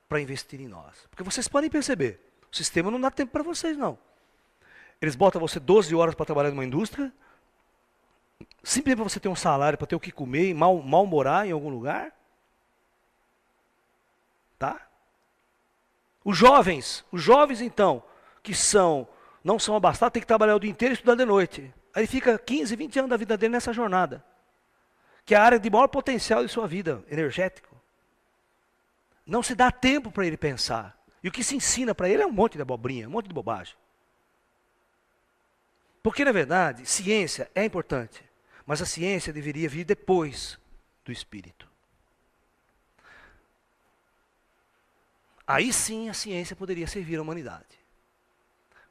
para investir em nós. Porque vocês podem perceber, o sistema não dá tempo para vocês não. Eles botam você 12 horas para trabalhar numa indústria, simplesmente para você ter um salário, para ter o que comer e mal morar em algum lugar. Tá? Os jovens então, que não são abastados, tem que trabalhar o dia inteiro e estudar de noite. Aí fica 15, 20 anos da vida dele nessa jornada. Que é a área de maior potencial de sua vida, energético. Não se dá tempo para ele pensar. E o que se ensina para ele é um monte de abobrinha, um monte de bobagem. Porque, na verdade, ciência é importante. Mas a ciência deveria vir depois do espírito. Aí sim a ciência poderia servir à humanidade.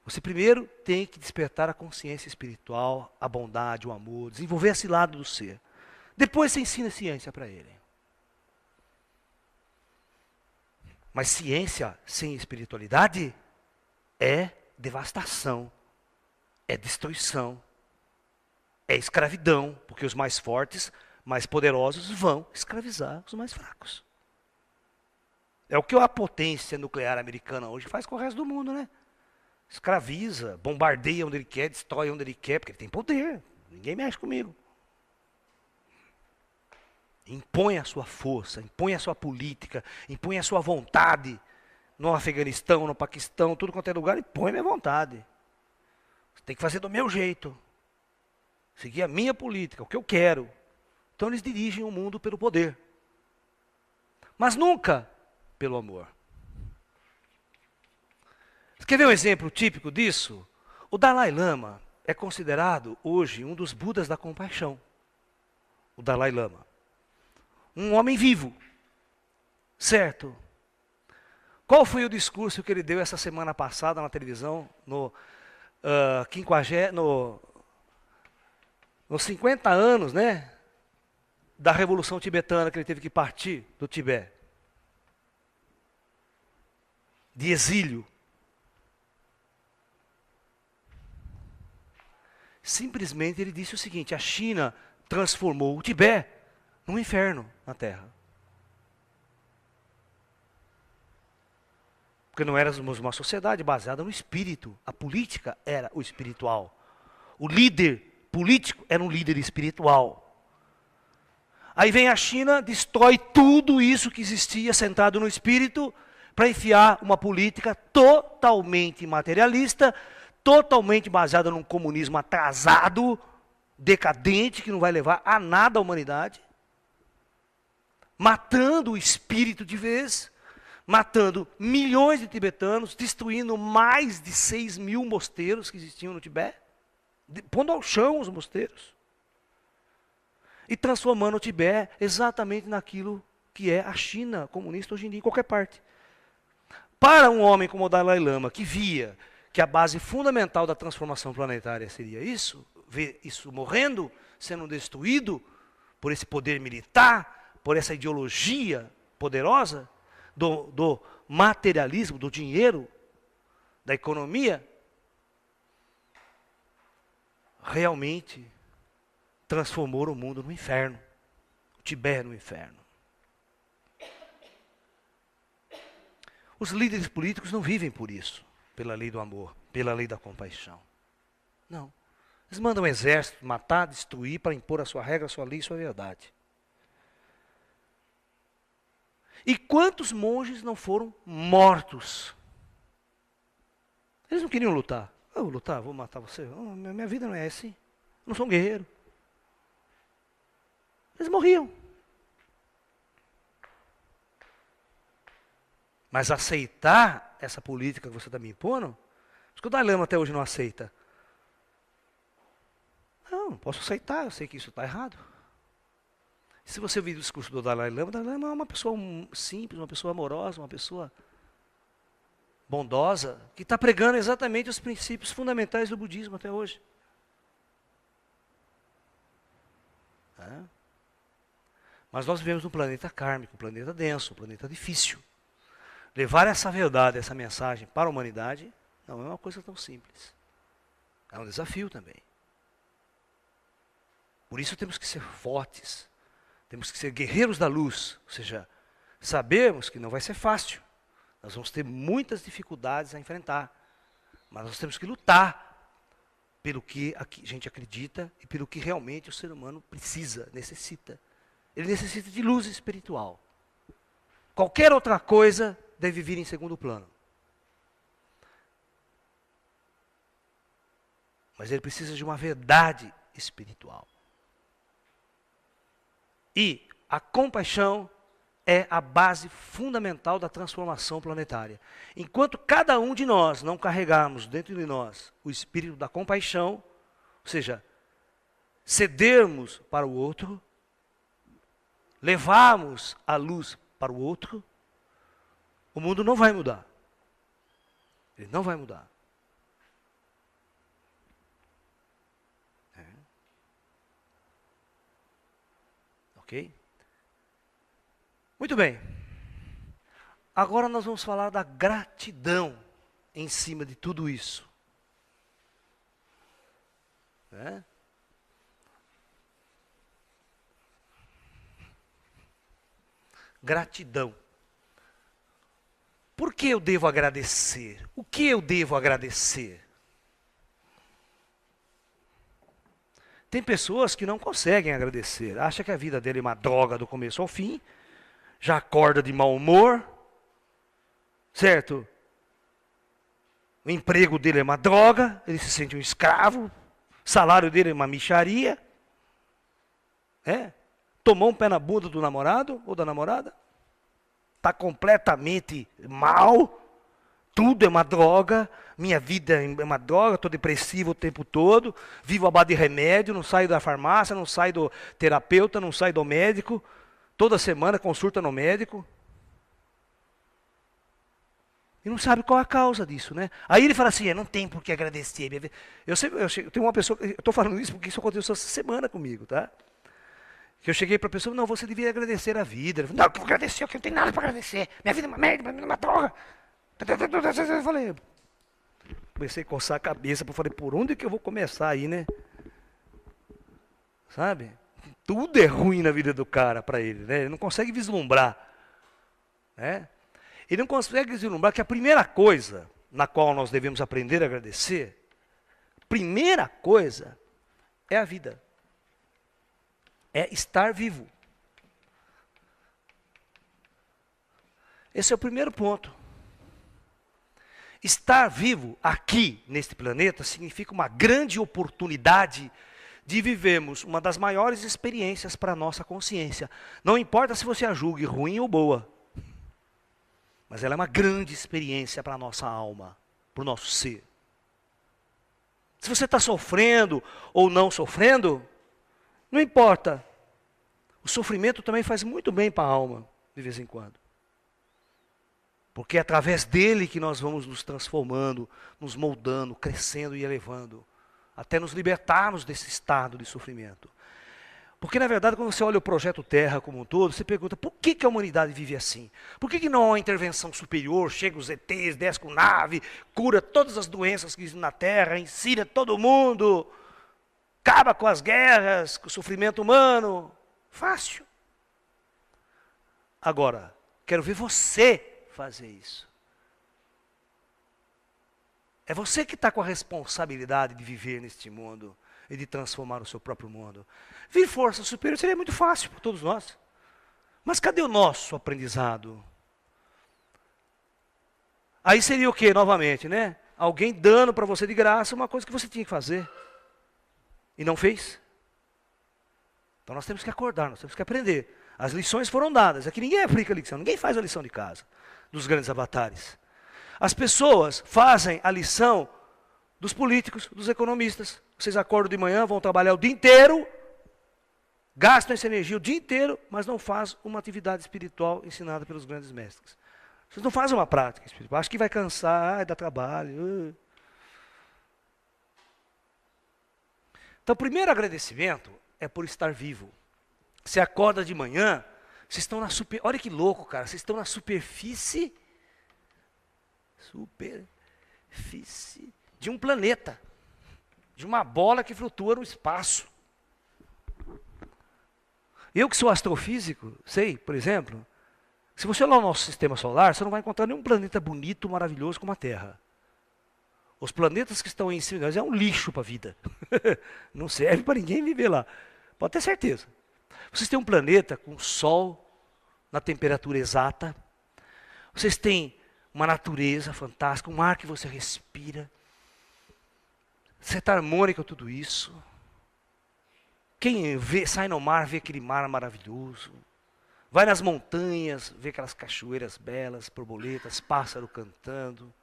Você primeiro tem que despertar a consciência espiritual, a bondade, o amor, desenvolver esse lado do ser. Depois você ensina a ciência para ele. Mas ciência sem espiritualidade é devastação, é destruição, é escravidão, porque os mais fortes, mais poderosos vão escravizar os mais fracos. É o que a potência nuclear americana hoje faz com o resto do mundo, né? Escraviza, bombardeia onde ele quer, destrói onde ele quer, porque ele tem poder. Ninguém mexe comigo. Impõe a sua força, impõe a sua política, impõe a sua vontade. No Afeganistão, no Paquistão, tudo quanto é lugar, impõe a minha vontade. Você tem que fazer do meu jeito. Seguir a minha política, o que eu quero. Então eles dirigem o mundo pelo poder. Mas nunca pelo amor. Você quer ver um exemplo típico disso? O Dalai Lama é considerado hoje um dos Budas da compaixão. O Dalai Lama. Um homem vivo. Certo? Qual foi o discurso que ele deu essa semana passada na televisão, nos 50 anos, né, da Revolução Tibetana, que ele teve que partir do Tibete? De exílio. Simplesmente ele disse o seguinte: a China transformou o Tibete num inferno na Terra. Porque não éramos uma sociedade baseada no espírito. A política era o espiritual. O líder político era um líder espiritual. Aí vem a China, destrói tudo isso que existia sentado no espírito, para enfiar uma política totalmente materialista, totalmente baseada num comunismo atrasado, decadente, que não vai levar a nada à humanidade, matando o espírito de vez, matando milhões de tibetanos, destruindo mais de 6.000 mosteiros que existiam no Tibete, pondo ao chão os mosteiros, e transformando o Tibete exatamente naquilo que é a China comunista hoje em dia, em qualquer parte. Para um homem como o Dalai Lama, que via que a base fundamental da transformação planetária seria isso, ver isso morrendo, sendo destruído por esse poder militar, por essa ideologia poderosa do materialismo, do dinheiro, da economia, realmente transformou o mundo no inferno, o Tibete no inferno. Os líderes políticos não vivem por isso, pela lei do amor, pela lei da compaixão. Não. Eles mandam o exército matar, destruir, para impor a sua regra, a sua lei e a sua verdade. E quantos monges não foram mortos? Eles não queriam lutar. Eu vou lutar, vou matar você. Oh, minha vida não é assim. Eu não sou um guerreiro. Eles morriam. Mas aceitar essa política que você está me impondo, acho que o Dalai Lama até hoje não aceita. Não posso aceitar, eu sei que isso está errado. Se você ouvir o discurso do Dalai Lama é uma pessoa simples, uma pessoa amorosa, uma pessoa bondosa, que está pregando exatamente os princípios fundamentais do budismo até hoje. Mas nós vivemos num planeta kármico, um planeta denso, um planeta difícil. Levar essa verdade, essa mensagem para a humanidade, não é uma coisa tão simples. É um desafio também. Por isso temos que ser fortes, temos que ser guerreiros da luz, ou seja, sabemos que não vai ser fácil. Nós vamos ter muitas dificuldades a enfrentar, mas nós temos que lutar pelo que a gente acredita e pelo que realmente o ser humano precisa, necessita. Ele necessita de luz espiritual. Qualquer outra coisa deve vir em segundo plano. Mas ele precisa de uma verdade espiritual. E a compaixão é a base fundamental da transformação planetária. Enquanto cada um de nós não carregarmos dentro de nós o espírito da compaixão, ou seja, cedermos para o outro, levarmos a luz para o outro, o mundo não vai mudar. Ele não vai mudar. Ok? Muito bem. Agora nós vamos falar da gratidão em cima de tudo isso. Gratidão. Por que eu devo agradecer? O que eu devo agradecer? Tem pessoas que não conseguem agradecer, acham que a vida dele é uma droga do começo ao fim, já acorda de mau humor, certo? O emprego dele é uma droga, ele se sente um escravo, o salário dele é uma mixaria, tomou um pé na bunda do namorado ou da namorada, está completamente mal, tudo é uma droga, minha vida é uma droga, estou depressivo o tempo todo, vivo à base de remédio, não saio da farmácia, não saio do terapeuta, não saio do médico, toda semana consulta no médico. E não sabe qual é a causa disso, né? Aí ele fala assim, não tem por que agradecer. Eu tenho uma pessoa, eu estou falando isso porque isso aconteceu essa semana comigo, tá? Que eu cheguei para a pessoa, não, você devia agradecer a vida. Ele falou, não, eu vou agradecer, eu não tenho nada para agradecer. Minha vida é uma merda, minha vida é uma droga. Eu falei, comecei a coçar a cabeça, falei, por onde que eu vou começar aí, né? Sabe? Tudo é ruim na vida do cara para ele, né? Ele não consegue vislumbrar, né? Ele não consegue vislumbrar que a primeira coisa na qual nós devemos aprender a agradecer, primeira coisa é a vida. É estar vivo. Esse é o primeiro ponto. Estar vivo aqui, neste planeta, significa uma grande oportunidade de vivermos uma das maiores experiências para a nossa consciência. Não importa se você a julgue ruim ou boa, mas ela é uma grande experiência para a nossa alma, para o nosso ser. Se você está sofrendo ou não sofrendo, não importa. O sofrimento também faz muito bem para a alma, de vez em quando. Porque é através dele que nós vamos nos transformando, nos moldando, crescendo e elevando, até nos libertarmos desse estado de sofrimento. Porque, na verdade, quando você olha o projeto Terra como um todo, você pergunta, por que que a humanidade vive assim? Por que que não há uma intervenção superior, chega os ETs, desce com nave, cura todas as doenças que existem na Terra, ensina todo mundo, acaba com as guerras, com o sofrimento humano? Fácil. Agora, quero ver você fazer isso. É você que está com a responsabilidade de viver neste mundo e de transformar o seu próprio mundo. Vir força superior seria muito fácil para todos nós. Mas cadê o nosso aprendizado? Aí seria o quê, novamente, né? Alguém dando para você de graça uma coisa que você tinha que fazer. E não fez. Então nós temos que acordar, nós temos que aprender. As lições foram dadas. Aqui ninguém aplica a lição, ninguém faz a lição de casa dos grandes avatares. As pessoas fazem a lição dos políticos, dos economistas. Vocês acordam de manhã, vão trabalhar o dia inteiro, gastam essa energia o dia inteiro, mas não fazem uma atividade espiritual ensinada pelos grandes mestres. Vocês não fazem uma prática espiritual. Acho que vai cansar, dá trabalho. Então, o primeiro agradecimento é por estar vivo. Você acorda de manhã, vocês estão na super... Olha que louco, cara. Vocês estão na superfície de um planeta. De uma bola que flutua no espaço. Eu que sou astrofísico, sei, por exemplo, se você olhar o nosso sistema solar, você não vai encontrar nenhum planeta bonito, maravilhoso como a Terra. Os planetas que estão aí em cima de nós é um lixo para a vida. Não serve para ninguém viver lá. Pode ter certeza. Vocês têm um planeta com sol na temperatura exata. Vocês têm uma natureza fantástica, um ar que você respira. Você está harmônico tudo isso. Quem vê, sai no mar, vê aquele mar maravilhoso. Vai nas montanhas, vê aquelas cachoeiras belas, borboletas, pássaro cantando.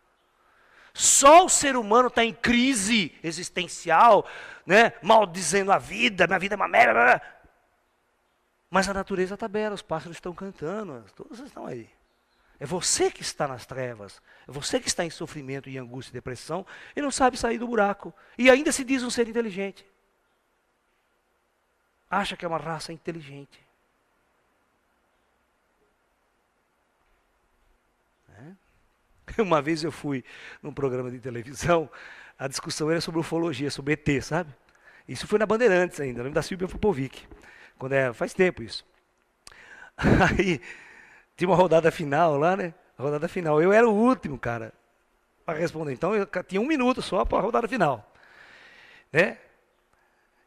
Só o ser humano está em crise existencial, né? Maldizendo a vida, minha vida é uma merda. Mas a natureza está bela, os pássaros estão cantando, todos estão aí. É você que está nas trevas, é você que está em sofrimento, em angústia e depressão, e não sabe sair do buraco. E ainda se diz um ser inteligente. Acha que é uma raça inteligente. Uma vez eu fui num programa de televisão, a discussão era sobre ufologia, sobre ET, sabe? Isso foi na Bandeirantes ainda, lembro da Silvia Popovic, faz tempo isso. Aí, tinha uma rodada final lá, né? A rodada final. Eu era o último, cara, para responder. Então, eu tinha 1 minuto só para a rodada final. Né?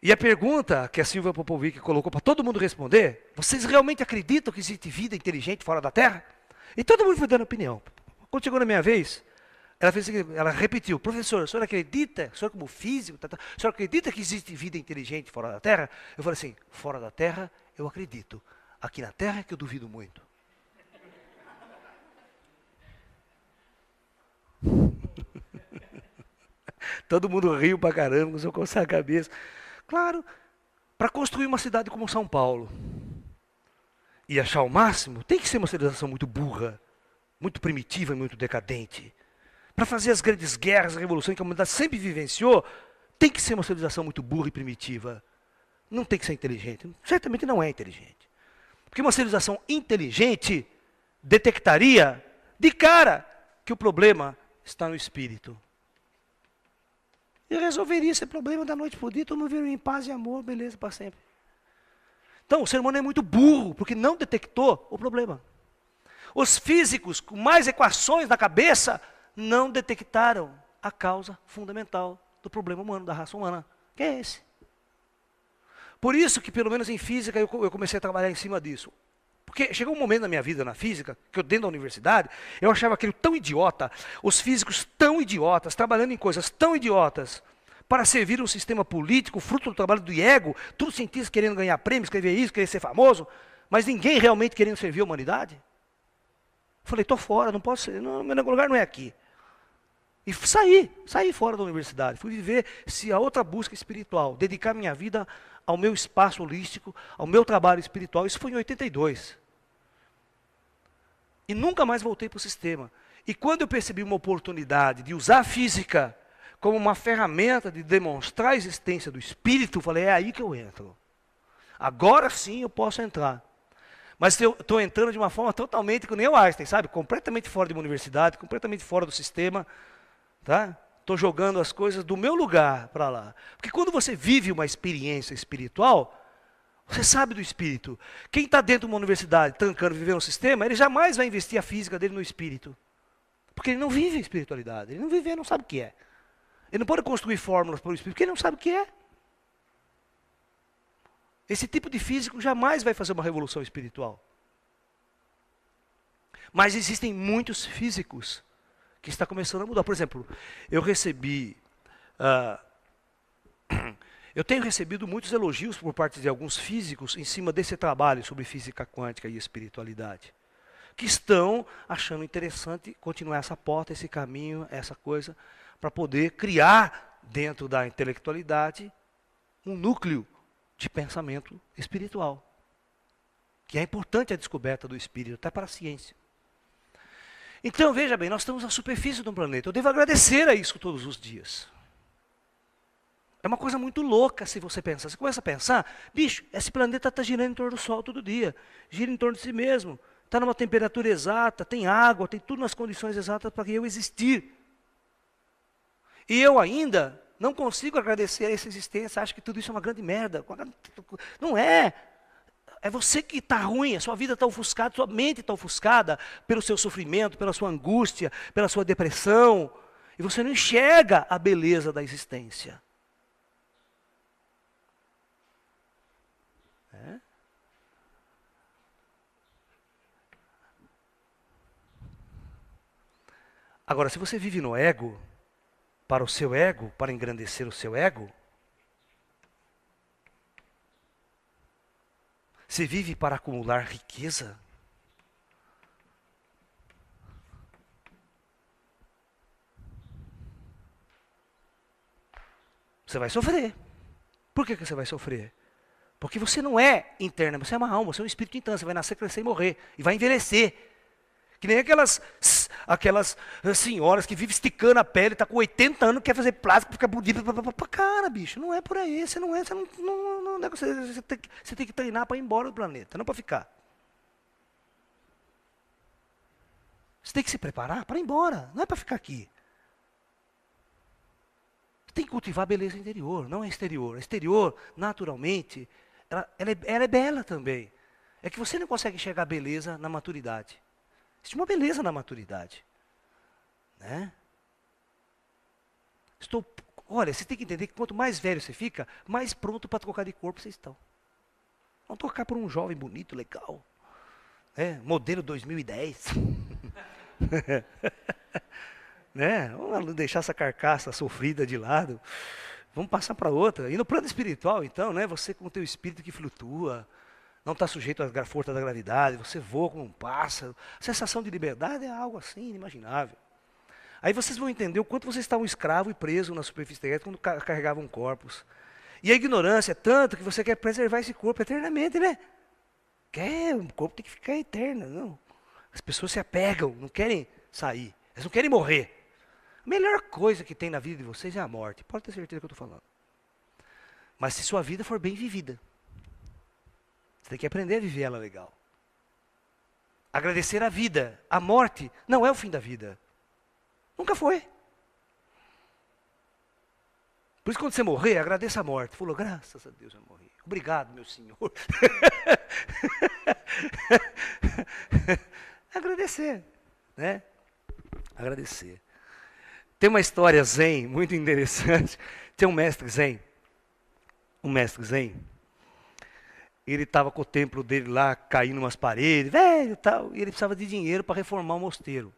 E a pergunta que a Silvia Popovic colocou para todo mundo responder, vocês realmente acreditam que existe vida inteligente fora da Terra? E todo mundo foi dando opinião. Quando chegou na minha vez, ela repetiu, professor, o senhor acredita, o senhor como físico, o senhor acredita que existe vida inteligente fora da Terra? Eu falei assim, fora da Terra eu acredito, aqui na Terra é que eu duvido muito. Todo mundo riu pra caramba, começou a coçar a cabeça. Claro, para construir uma cidade como São Paulo e achar o máximo, tem que ser uma civilização muito burra, muito primitiva e muito decadente. Para fazer as grandes guerras, a revolução que a humanidade sempre vivenciou, tem que ser uma civilização muito burra e primitiva. Não tem que ser inteligente. Certamente não é inteligente. Porque uma civilização inteligente detectaria de cara que o problema está no espírito. E resolveria esse problema da noite para o dia, todo mundo viria em paz e amor, beleza, para sempre. Então, o ser humano é muito burro, porque não detectou o problema. Os físicos, com mais equações na cabeça, não detectaram a causa fundamental do problema humano, da raça humana, que é esse. Por isso que, pelo menos em física, eu comecei a trabalhar em cima disso. Porque chegou um momento na minha vida, na física, que eu dentro da universidade, eu achava aquilo tão idiota, os físicos tão idiotas, trabalhando em coisas tão idiotas, para servir um sistema político, fruto do trabalho do ego, todos os cientistas querendo ganhar prêmio, escrever isso, querer ser famoso, mas ninguém realmente querendo servir a humanidade. Falei, estou fora, não posso ser, não, meu lugar não é aqui. E saí fora da universidade, fui viver a outra busca espiritual, dedicar minha vida ao meu espaço holístico, ao meu trabalho espiritual. Isso foi em 82. E nunca mais voltei para o sistema. E quando eu percebi uma oportunidade de usar a física como uma ferramenta de demonstrar a existência do espírito, falei, é aí que eu entro. Agora sim eu posso entrar. Mas eu estou entrando de uma forma totalmente, que nem o Einstein, sabe? Completamente fora de uma universidade, completamente fora do sistema, tá? Estou jogando as coisas do meu lugar para lá. Porque quando você vive uma experiência espiritual, você sabe do espírito. Quem está dentro de uma universidade, trancando, vivendo um sistema, ele jamais vai investir a física dele no espírito. Porque ele não vive a espiritualidade. Ele não vive, ele não sabe o que é. Ele não pode construir fórmulas para o espírito, porque ele não sabe o que é. Esse tipo de físico jamais vai fazer uma revolução espiritual. Mas existem muitos físicos que estão começando a mudar. Por exemplo, eu recebi... eu tenho recebido muitos elogios por parte de alguns físicos em cima desse trabalho sobre física quântica e espiritualidade, que estão achando interessante continuar essa porta, esse caminho, essa coisa, para poder criar dentro da intelectualidade um núcleo de pensamento espiritual, que é importante a descoberta do espírito, até para a ciência. Então, veja bem, nós estamos na superfície do planeta. Eu devo agradecer a isso todos os dias. É uma coisa muito louca se você pensar. Você começa a pensar, bicho, esse planeta está girando em torno do Sol todo dia, gira em torno de si mesmo, está numa temperatura exata, tem água, tem tudo nas condições exatas para eu existir. E eu ainda não consigo agradecer a essa existência, acho que tudo isso é uma grande merda. Não é. É você que está ruim, a sua vida está ofuscada, sua mente está ofuscada pelo seu sofrimento, pela sua angústia, pela sua depressão. E você não enxerga a beleza da existência. É? Agora, se você vive no ego, para o seu ego, para engrandecer o seu ego, você vive para acumular riqueza, você vai sofrer. Por que você vai sofrer? Porque você não é interna, você é uma alma, você é um espírito interno, você vai nascer, crescer e morrer, e vai envelhecer. Que nem aquelas senhoras que vivem esticando a pele, está com 80 anos, quer fazer plástico, fica bonita. Cara, bicho, não é por aí. Você não é, você tem que treinar para ir embora do planeta, não para ficar. Você tem que se preparar para ir embora, não é para ficar aqui. Você tem que cultivar a beleza interior, não é exterior. A exterior, naturalmente, ela é bela também. É que você não consegue enxergar a beleza na maturidade. Existe uma beleza na maturidade. Né? Olha, você tem que entender que quanto mais velho você fica, mais pronto para trocar de corpo vocês estão. Vão trocar por um jovem bonito, legal. Modelo 2010. Né? Vamos deixar essa carcaça sofrida de lado. Vamos passar para outra. E no plano espiritual, então, né? Você com o teu espírito que flutua, não está sujeito à força da gravidade, você voa como um pássaro. A sensação de liberdade é algo assim inimaginável. Aí vocês vão entender o quanto vocês estavam escravos e presos na superfície terrestre quando carregavam corpos. E a ignorância é tanto que você quer preservar esse corpo eternamente, né? O corpo tem que ficar eterno, não. As pessoas se apegam, não querem sair, elas não querem morrer. A melhor coisa que tem na vida de vocês é a morte, pode ter certeza que eu estou falando. Mas se sua vida for bem vivida, você tem que aprender a viver ela legal. Agradecer a vida. A morte não é o fim da vida. Nunca foi. Por isso, quando você morrer, agradeça a morte. Falou, graças a Deus eu morri. Obrigado, meu Senhor. Agradecer. Né? Agradecer. Tem uma história zen muito interessante. Tem um mestre zen. Um mestre zen. Ele estava com o templo dele lá, caindo umas paredes, velho e tal. E ele precisava de dinheiro para reformar o mosteiro.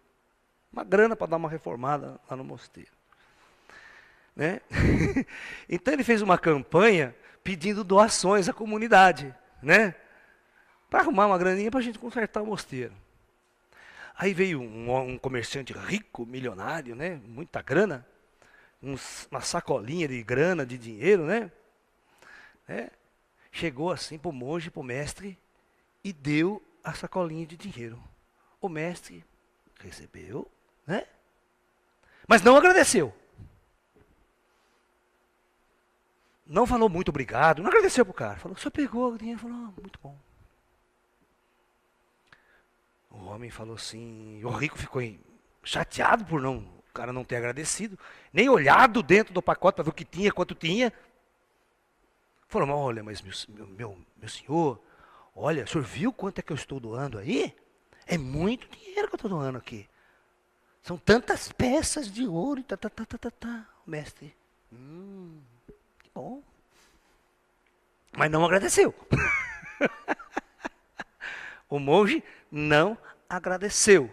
Uma grana para dar uma reformada lá no mosteiro. Né? Então ele fez uma campanha pedindo doações à comunidade, né? Para arrumar uma graninha para a gente consertar o mosteiro. Aí veio um comerciante rico, milionário, né? Muita grana, uma sacolinha de grana, de dinheiro, né? Chegou assim para o monge, para o mestre, e deu a sacolinha de dinheiro. O mestre recebeu, né? Mas não agradeceu. não falou muito obrigado, não agradeceu pro cara. Falou, só pegou o dinheiro e falou, muito bom. O homem falou assim, o rico ficou chateado por o cara não ter agradecido, nem olhado dentro do pacote para ver o que tinha, quanto tinha. Falou, mas olha, mas meu senhor, olha, o senhor viu quanto é que eu estou doando aí? É muito dinheiro que eu estou doando aqui. São tantas peças de ouro e tá. O mestre, que bom. Mas não agradeceu. O monge não agradeceu.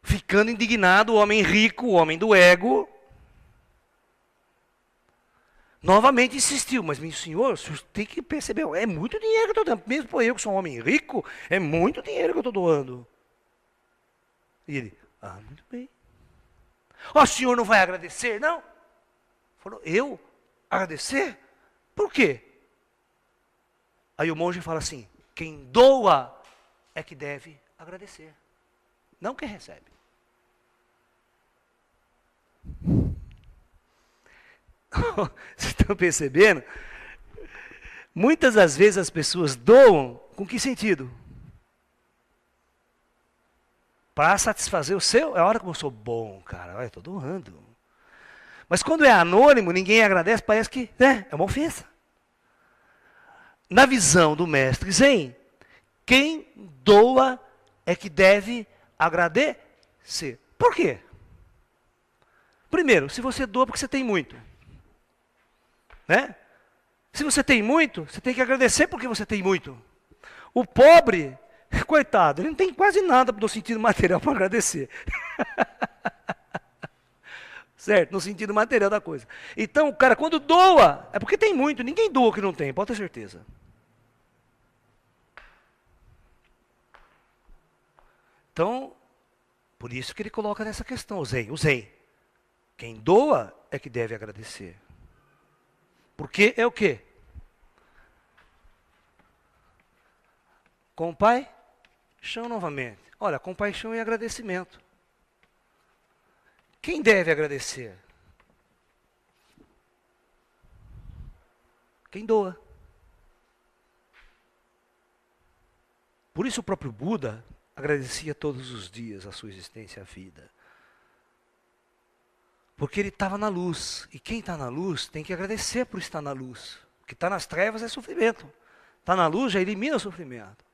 Ficando indignado, o homem rico, o homem do ego, novamente insistiu, mas meu senhor, o senhor tem que perceber, é muito dinheiro que eu estou dando, mesmo por eu que sou um homem rico, é muito dinheiro que eu estou doando. E ele, muito bem. O senhor não vai agradecer, não? Falou, eu? Agradecer? Por quê? Aí o monge fala assim, quem doa é que deve agradecer, não quem recebe. Vocês estão percebendo? Muitas das vezes as pessoas doam com que sentido? Para satisfazer o seu, é a hora que eu sou bom, cara, eu estou doando. Mas quando é anônimo, ninguém agradece, parece que é uma ofensa. Na visão do mestre Zen, quem doa é que deve agradecer. Por quê? Primeiro, se você doa porque você tem muito. Né? Se você tem muito, você tem que agradecer porque você tem muito. O pobre, coitado, ele não tem quase nada no sentido material para agradecer. Certo? No sentido material da coisa. Então, o cara, quando doa, é porque tem muito. Ninguém doa o que não tem, pode ter certeza. Então, por isso que ele coloca nessa questão, o Zen. Quem doa é que deve agradecer. Porque é o quê? Compaixão novamente. Olha, compaixão e agradecimento. Quem deve agradecer? Quem doa. Por isso o próprio Buda agradecia todos os dias a sua existência e a vida. Porque ele estava na luz. E quem está na luz tem que agradecer por estar na luz. O que está nas trevas é sofrimento. Está na luz já elimina o sofrimento.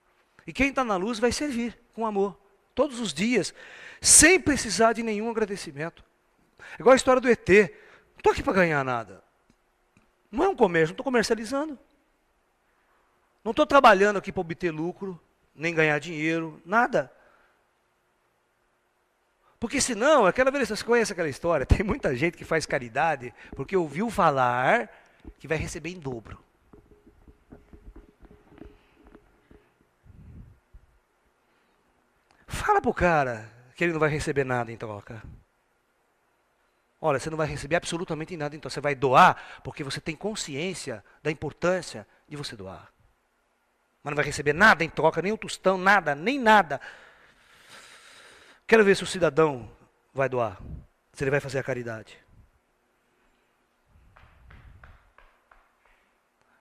E quem está na luz vai servir com amor. Todos os dias. Sem precisar de nenhum agradecimento. É igual a história do ET. Não estou aqui para ganhar nada. Não é um comércio, não estou comercializando. Não estou trabalhando aqui para obter lucro, nem ganhar dinheiro, nada. Porque senão, você conhece aquela história, tem muita gente que faz caridade porque ouviu falar que vai receber em dobro. Fala pro cara que ele não vai receber nada em troca. Olha, você não vai receber absolutamente nada, então você vai doar porque você tem consciência da importância de você doar. Mas não vai receber nada em troca, nem um tostão, nada, nem nada. Quero ver se o cidadão vai doar, se ele vai fazer a caridade.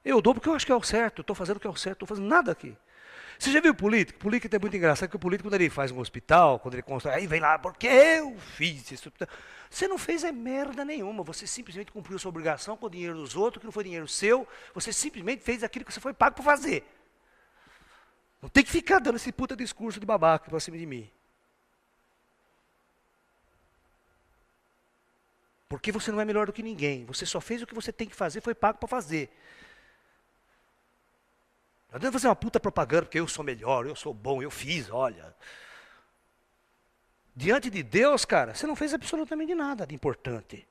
Eu dou porque eu acho que é o certo, estou fazendo o que é o certo, estou fazendo nada aqui. Você já viu político? Político é muito engraçado, que o político, quando ele faz um hospital, quando ele constrói, aí vem lá, porque eu fiz esse hospital. Você não fez merda nenhuma, você simplesmente cumpriu sua obrigação com o dinheiro dos outros, que não foi dinheiro seu, você simplesmente fez aquilo que você foi pago para fazer. Não tem que ficar dando esse puta discurso de babaca para cima de mim. Porque você não é melhor do que ninguém, você só fez o que você tem que fazer, foi pago para fazer. Não adianta fazer uma puta propaganda, porque eu sou melhor, eu sou bom, eu fiz, olha. Diante de Deus, cara, você não fez absolutamente nada de importante.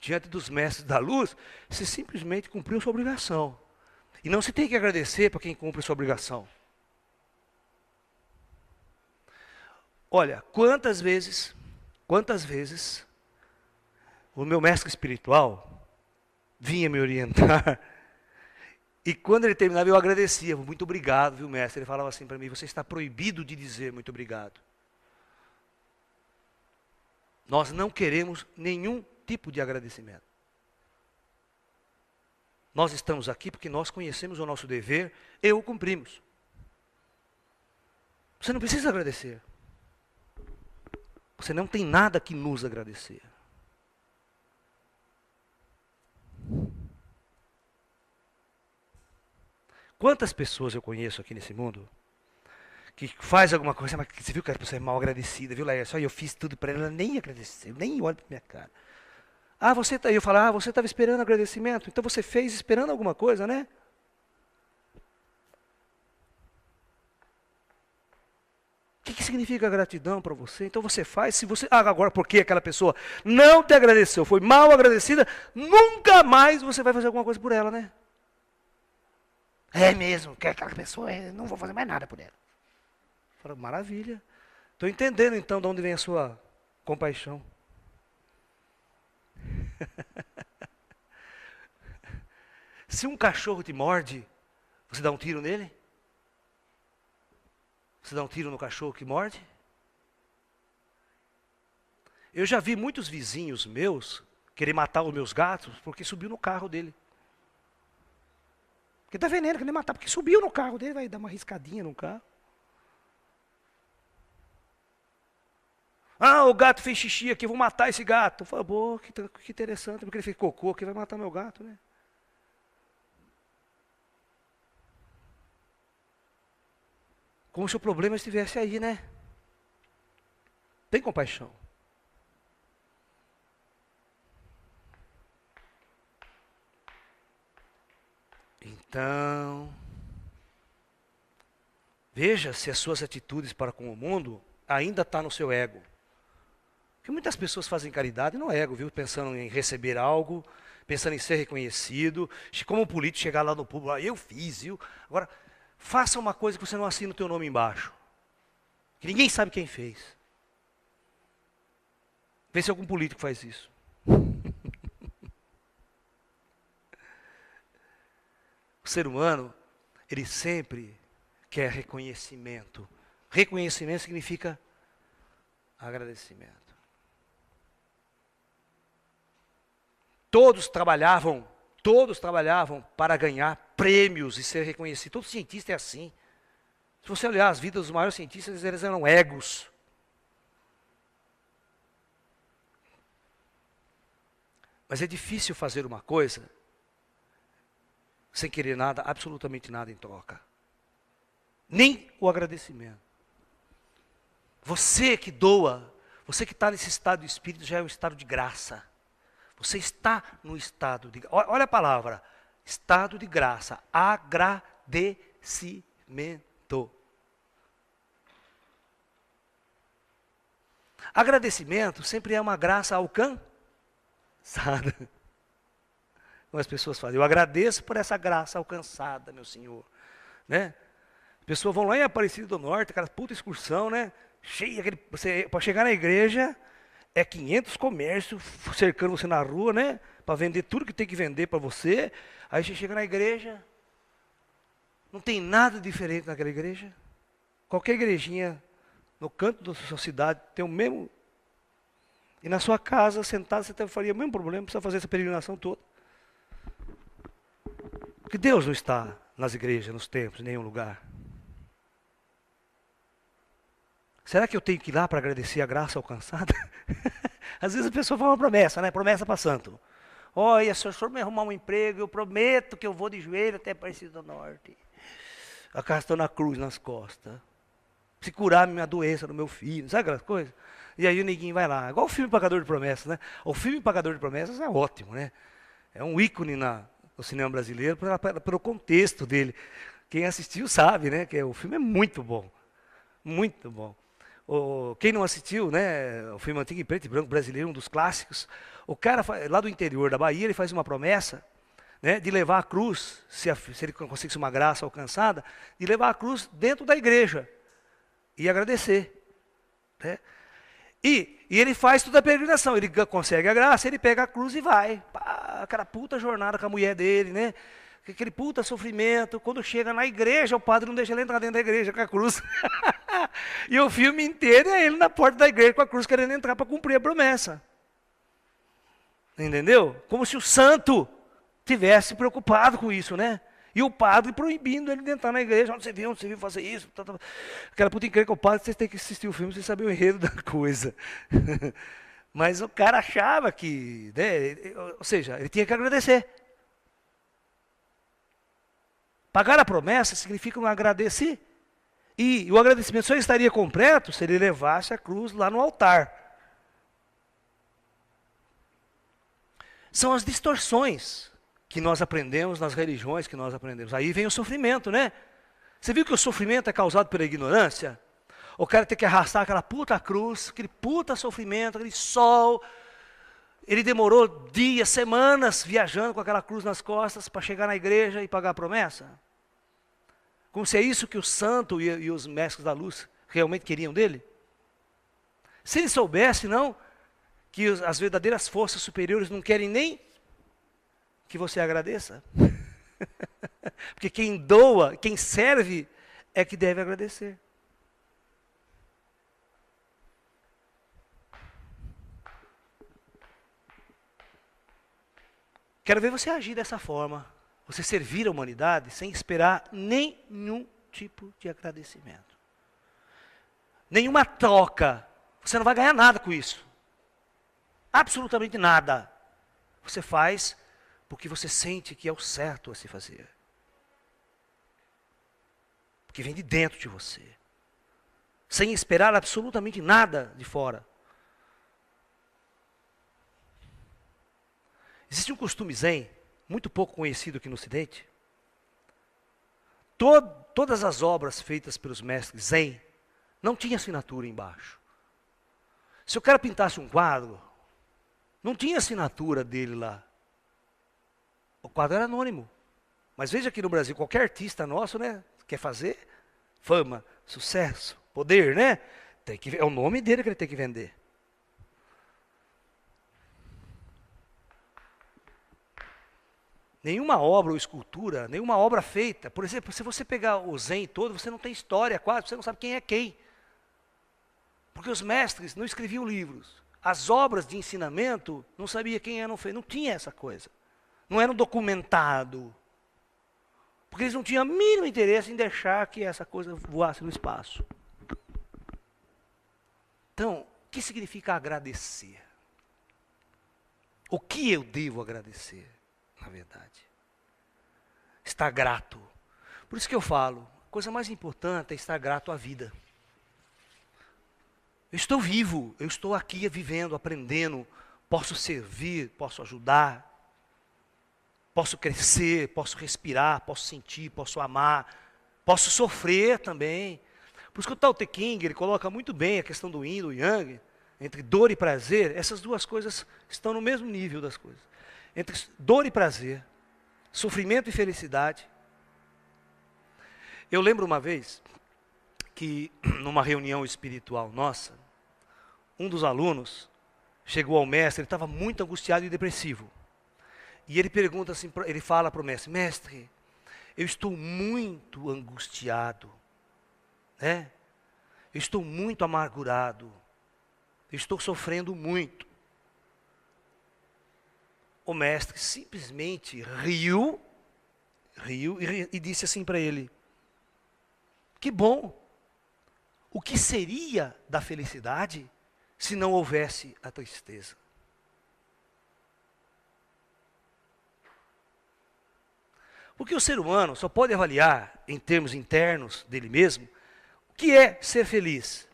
Diante dos mestres da luz, você simplesmente cumpriu sua obrigação. E não se tem que agradecer para quem cumpre sua obrigação. Olha, quantas vezes o meu mestre espiritual vinha me orientar, e quando ele terminava eu agradecia, muito obrigado, viu mestre? Ele falava assim para mim, você está proibido de dizer muito obrigado. Nós não queremos nenhum tipo de agradecimento. Nós estamos aqui porque nós conhecemos o nosso dever e o cumprimos. Você não precisa agradecer. Você não tem nada que nos agradecer. Quantas pessoas eu conheço aqui nesse mundo que faz alguma coisa, mas você viu que a pessoa é mal agradecida, viu, Laércio? Só eu fiz tudo para ela nem agradeceu, nem olha para minha cara. Ah, eu falo, você estava esperando agradecimento, então você fez esperando alguma coisa, né? O que significa gratidão para você? Então você faz, se você. Agora, porque aquela pessoa não te agradeceu, foi mal agradecida, nunca mais você vai fazer alguma coisa por ela, né? É mesmo, que aquela pessoa, não vou fazer mais nada por ela. Fala, maravilha. Estou entendendo então de onde vem a sua compaixão. Se um cachorro te morde, você dá um tiro nele? Você dá um tiro no cachorro que morde? Eu já vi muitos vizinhos meus querer matar os meus gatos porque subiu no carro dele. Porque está veneno, querer matar, porque subiu no carro dele, vai dar uma riscadinha no carro. Ah, o gato fez xixi aqui, vou matar esse gato. Eu falo, pô, que interessante, porque ele fez cocô aqui, vai matar meu gato, né? Como se o problema estivesse aí, né? Tem compaixão. Então, veja se as suas atitudes para com o mundo ainda estão no seu ego. Porque muitas pessoas fazem caridade no ego, viu? Pensando em receber algo, pensando em ser reconhecido. Como um político chegar lá no público, eu fiz, viu? Agora, faça uma coisa que você não assina o teu nome embaixo. Que ninguém sabe quem fez. Vê se algum político faz isso. O ser humano, ele sempre quer reconhecimento. Reconhecimento significa agradecimento. Todos trabalhavam para ganhar prêmios e ser reconhecidos. Todo cientista é assim. Se você olhar as vidas dos maiores cientistas, eles eram egos. Mas é difícil fazer uma coisa sem querer nada, absolutamente nada em troca. Nem o agradecimento. Você que doa, você que está nesse estado de espírito, já é um estado de graça. Você está no estado de... Olha a palavra, estado de graça, agradecimento. Agradecimento sempre é uma graça alcançada. Como as pessoas falam, eu agradeço por essa graça alcançada, meu Senhor. Né? As pessoas vão lá em Aparecida do Norte, aquela puta excursão, né? Cheia, para chegar na igreja, é 500 comércios cercando você na rua, né? Para vender tudo que tem que vender para você. Aí você chega na igreja, não tem nada diferente naquela igreja. Qualquer igrejinha no canto da sua cidade tem o mesmo. E na sua casa, sentado, você faria o mesmo problema, precisa fazer essa peregrinação toda. Porque Deus não está nas igrejas, nos templos, em nenhum lugar. Será que eu tenho que ir lá para agradecer a graça alcançada? Às vezes a pessoa fala uma promessa, né? Promessa para santo. Olha, se o senhor me arrumar um emprego, eu prometo que eu vou de joelho até Aparecida do Norte. Arrastando a cruz nas costas. Se curar a minha doença do meu filho, sabe aquelas coisas? E aí o neguinho vai lá. Igual o filme Pagador de Promessas, né? O filme Pagador de Promessas é ótimo, né? É um ícone no cinema brasileiro pelo contexto dele. Quem assistiu sabe, né? Que o filme é muito bom. Muito bom. Quem não assistiu, né? O filme Antigo em Preto e Branco brasileiro, um dos clássicos. O cara, lá do interior da Bahia, ele faz uma promessa, né, de levar a cruz, se ele conseguisse uma graça alcançada, de levar a cruz dentro da igreja e agradecer. Né? E ele faz toda a peregrinação, ele consegue a graça, ele pega a cruz e vai. Pá, aquela puta jornada com a mulher dele, né? Aquele puta sofrimento, quando chega na igreja, o padre não deixa ele entrar dentro da igreja com a cruz. E o filme inteiro é ele na porta da igreja com a cruz querendo entrar para cumprir a promessa. Entendeu? Como se o santo tivesse preocupado com isso, né? E o padre proibindo ele de entrar na igreja. Onde você viu fazer isso? Aquela puta encrenca, o padre, vocês têm que assistir o filme, vocês sabem o enredo da coisa. Mas o cara achava que, né, ou seja, ele tinha que agradecer. Pagar a promessa significa um agradecer. E o agradecimento só estaria completo se ele levasse a cruz lá no altar. São as distorções que nós aprendemos nas religiões que nós aprendemos. Aí vem o sofrimento, né? Você viu que o sofrimento é causado pela ignorância? O cara tem que arrastar aquela puta cruz, aquele puta sofrimento, aquele sol. Ele demorou dias, semanas viajando com aquela cruz nas costas para chegar na igreja e pagar a promessa. Como se é isso que o santo e os mestres da luz realmente queriam dele. Se ele soubesse, não, que as verdadeiras forças superiores não querem nem que você agradeça. Porque quem doa, quem serve, é que deve agradecer. Quero ver você agir dessa forma. Você servir a humanidade sem esperar nenhum tipo de agradecimento. Nenhuma troca. Você não vai ganhar nada com isso. Absolutamente nada. Você faz porque você sente que é o certo a se fazer. Porque vem de dentro de você. Sem esperar absolutamente nada de fora. Existe um costume zen, muito pouco conhecido aqui no Ocidente. Todas as obras feitas pelos mestres zen não tinha assinatura embaixo. Se o cara pintasse um quadro, não tinha assinatura dele lá. O quadro era anônimo. Mas veja aqui no Brasil, qualquer artista nosso, né, quer fazer fama, sucesso, poder, né? É o nome dele que ele tem que vender. Nenhuma obra ou escultura, nenhuma obra feita. Por exemplo, se você pegar o Zen todo, você não tem história quase, você não sabe quem é quem. Porque os mestres não escreviam livros. As obras de ensinamento, não sabia quem eram feitas, não tinha essa coisa. Não era um documentado. Porque eles não tinham o mínimo interesse em deixar que essa coisa voasse no espaço. Então, o que significa agradecer? O que eu devo agradecer, na verdade? Estar grato. Por isso que eu falo, a coisa mais importante é estar grato à vida. Eu estou vivo, eu estou aqui vivendo, aprendendo, posso servir, posso ajudar. Posso crescer, posso respirar, posso sentir, posso amar, posso sofrer também. Por isso que o Tao Te Ching, ele coloca muito bem a questão do Yin e do Yang, entre dor e prazer, essas duas coisas estão no mesmo nível das coisas. Entre dor e prazer, sofrimento e felicidade. Eu lembro uma vez que, numa reunião espiritual nossa, um dos alunos chegou ao mestre, ele estava muito angustiado e depressivo. E ele pergunta assim, ele fala para o mestre, mestre, eu estou muito angustiado, né? Eu estou muito amargurado, eu estou sofrendo muito. O mestre simplesmente riu e disse assim para ele, que bom, o que seria da felicidade se não houvesse a tristeza? Porque o ser humano só pode avaliar, em termos internos dele mesmo, o que é ser feliz.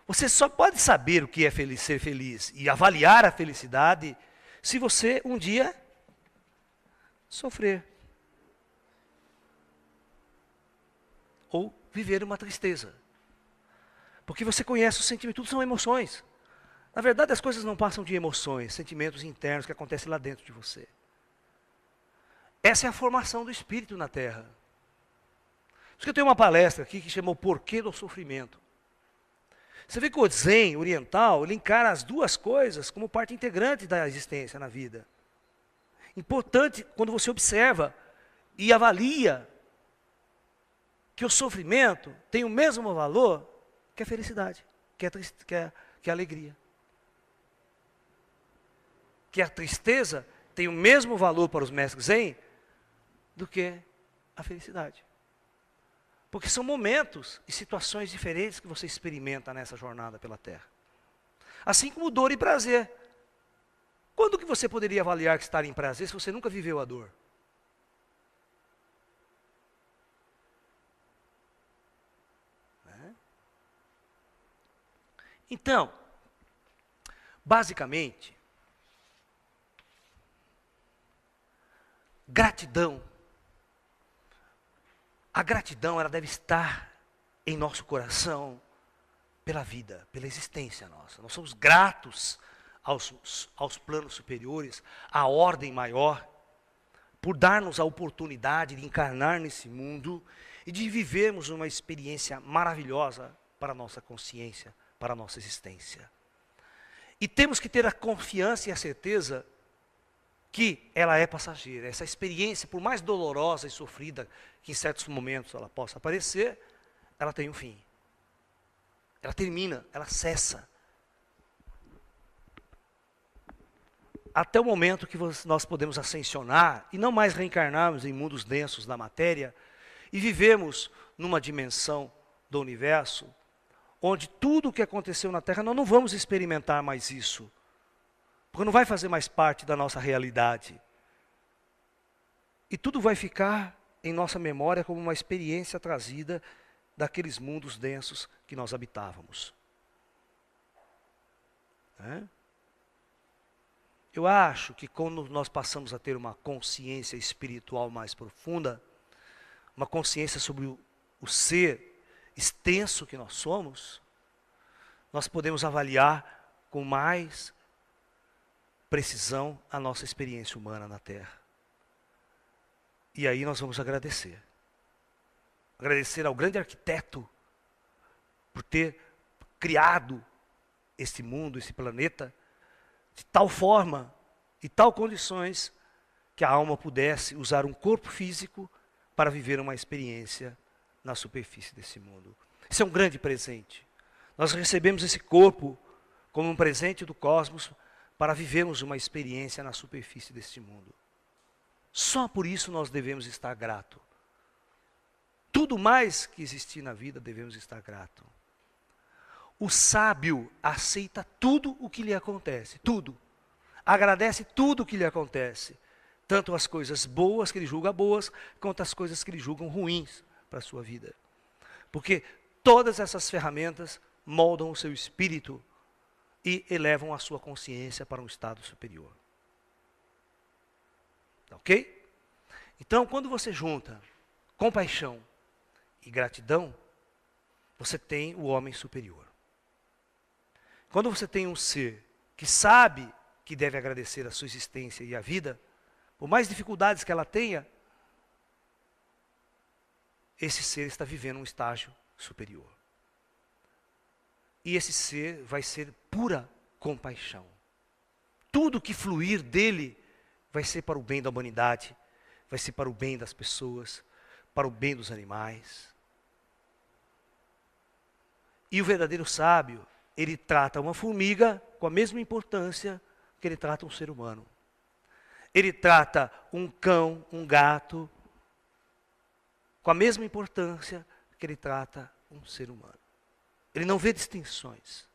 Você só pode saber o que é feliz, ser feliz e avaliar a felicidade se você um dia sofrer. Ou viver uma tristeza. Porque você conhece o sentimento, tudo são emoções. Na verdade, as coisas não passam de emoções, sentimentos internos que acontecem lá dentro de você. Essa é a formação do espírito na Terra. Por isso que eu tenho uma palestra aqui que chama o Porquê do Sofrimento. Você vê que o Zen oriental, ele encara as duas coisas como parte integrante da existência na vida. Importante quando você observa e avalia que o sofrimento tem o mesmo valor que a felicidade, que a alegria. Que a tristeza tem o mesmo valor para os mestres Zen do que a felicidade. Porque são momentos e situações diferentes que você experimenta nessa jornada pela Terra. Assim como dor e prazer. Quando que você poderia avaliar que estar em prazer se você nunca viveu a dor? Então, basicamente, gratidão. A gratidão, ela deve estar em nosso coração pela vida, pela existência nossa. Nós somos gratos aos planos superiores, à ordem maior, por dar-nos a oportunidade de encarnar nesse mundo e de vivermos uma experiência maravilhosa para a nossa consciência, para a nossa existência. E temos que ter a confiança e a certeza que ela é passageira. Essa experiência, por mais dolorosa e sofrida que em certos momentos ela possa aparecer, ela tem um fim. Ela termina, ela cessa. Até o momento que nós podemos ascensionar e não mais reencarnarmos em mundos densos da matéria e vivemos numa dimensão do universo onde tudo o que aconteceu na Terra, nós não vamos experimentar mais isso. Porque não vai fazer mais parte da nossa realidade. E tudo vai ficar em nossa memória como uma experiência trazida daqueles mundos densos que nós habitávamos. Eu acho que quando nós passamos a ter uma consciência espiritual mais profunda, uma consciência sobre o ser extenso que nós somos, nós podemos avaliar com mais precisão a nossa experiência humana na Terra. E aí nós vamos agradecer. Agradecer ao grande arquiteto por ter criado esse mundo, esse planeta, de tal forma e tal condições que a alma pudesse usar um corpo físico para viver uma experiência na superfície desse mundo. Isso é um grande presente. Nós recebemos esse corpo como um presente do cosmos para vivermos uma experiência na superfície deste mundo. Só por isso nós devemos estar gratos. Tudo mais que existir na vida devemos estar gratos. O sábio aceita tudo o que lhe acontece, tudo. Agradece tudo o que lhe acontece. Tanto as coisas boas que ele julga boas, quanto as coisas que ele julgam ruins para a sua vida. Porque todas essas ferramentas moldam o seu espírito e elevam a sua consciência para um estado superior. Ok? Então, quando você junta compaixão e gratidão, você tem o homem superior. Quando você tem um ser que sabe que deve agradecer a sua existência e a vida, por mais dificuldades que ela tenha, esse ser está vivendo um estágio superior. E esse ser vai ser pura compaixão. Tudo que fluir dele vai ser para o bem da humanidade, vai ser para o bem das pessoas, para o bem dos animais. E o verdadeiro sábio, ele trata uma formiga com a mesma importância que ele trata um ser humano. Ele trata um cão, um gato, com a mesma importância que ele trata um ser humano. Ele não vê distinções.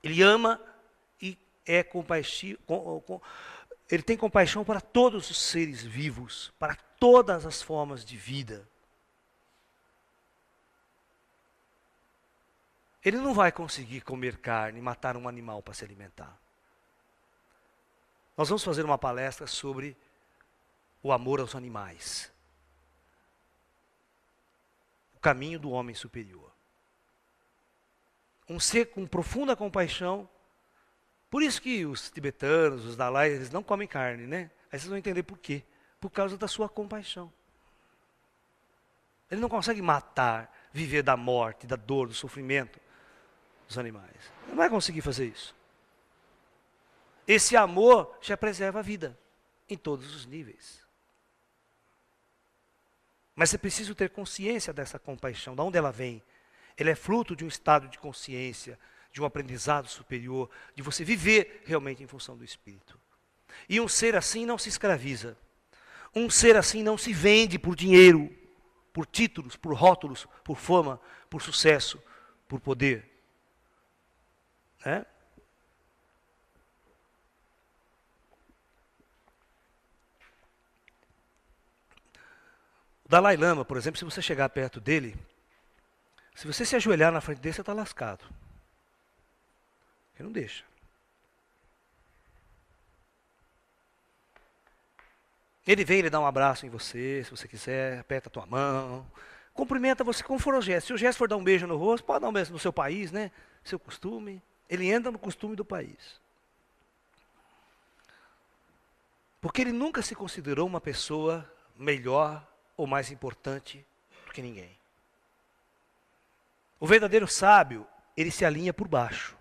Ele ama e é compassivo. Ele tem compaixão para todos os seres vivos, para todas as formas de vida. Ele não vai conseguir comer carne, matar um animal para se alimentar. Nós vamos fazer uma palestra sobre o amor aos animais. O caminho do homem superior. Um ser com profunda compaixão. Por isso que os tibetanos, os dalais, eles não comem carne, né? Aí vocês vão entender por quê. Por causa da sua compaixão. Ele não consegue matar, viver da morte, da dor, do sofrimento dos animais. Ele não vai conseguir fazer isso. Esse amor já preserva a vida. em todos os níveis. Mas é preciso ter consciência dessa compaixão, de onde ela vem. Ela é fruto de um estado de consciência, de um aprendizado superior, de você viver realmente em função do Espírito. E um ser assim não se escraviza. Um ser assim não se vende por dinheiro, por títulos, por rótulos, por fama, por sucesso, por poder. Né? O Dalai Lama, por exemplo, se você chegar perto dele, se você se ajoelhar na frente dele, você está lascado. Ele não deixa. Ele vem, ele dá um abraço em você, se você quiser, aperta a tua mão, cumprimenta você como for o gesto. Se o gesto for dar um beijo no rosto, pode dar um beijo no seu país, né? Seu costume. Ele entra no costume do país. Porque ele nunca se considerou uma pessoa melhor ou mais importante do que ninguém. O verdadeiro sábio, ele se alinha por baixo.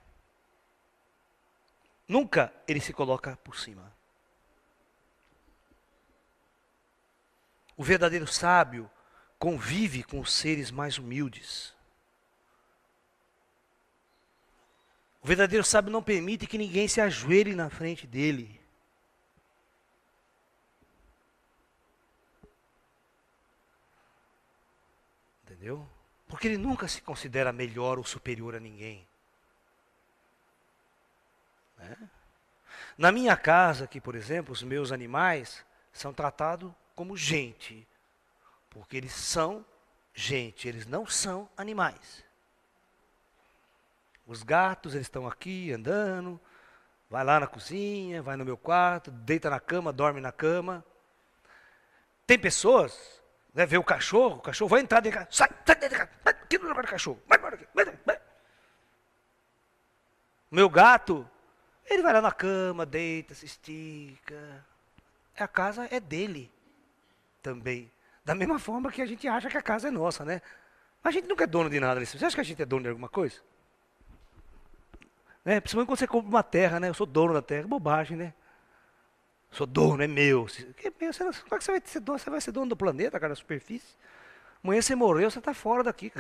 Nunca ele se coloca por cima. O verdadeiro sábio convive com os seres mais humildes. O verdadeiro sábio não permite que ninguém se ajoelhe na frente dele. Entendeu? Porque ele nunca se considera melhor ou superior a ninguém. Né? Na minha casa aqui, por exemplo, os meus animais são tratados como gente. Porque eles são gente, eles não são animais. Os gatos, eles estão aqui andando, vai lá na cozinha, vai no meu quarto, deita na cama, dorme na cama. Tem pessoas, né, vê o cachorro vai entrar dentro de casa, sai dentro de casa, vai aqui no lugar do cachorro, vai embora aqui, vai. Meu gato, ele vai lá na cama, deita, se estica. A casa é dele também. Da mesma forma que a gente acha que a casa é nossa, né? Mas a gente nunca é dono de nada. Você acha que a gente é dono de alguma coisa? Né? Principalmente quando você compra uma terra, né? Eu sou dono da terra. Bobagem, né? Sou dono, é meu. Que é meu? Como é que você vai ser dono? Você vai ser dono do planeta, cara, da superfície? Amanhã você morreu, você está fora daqui.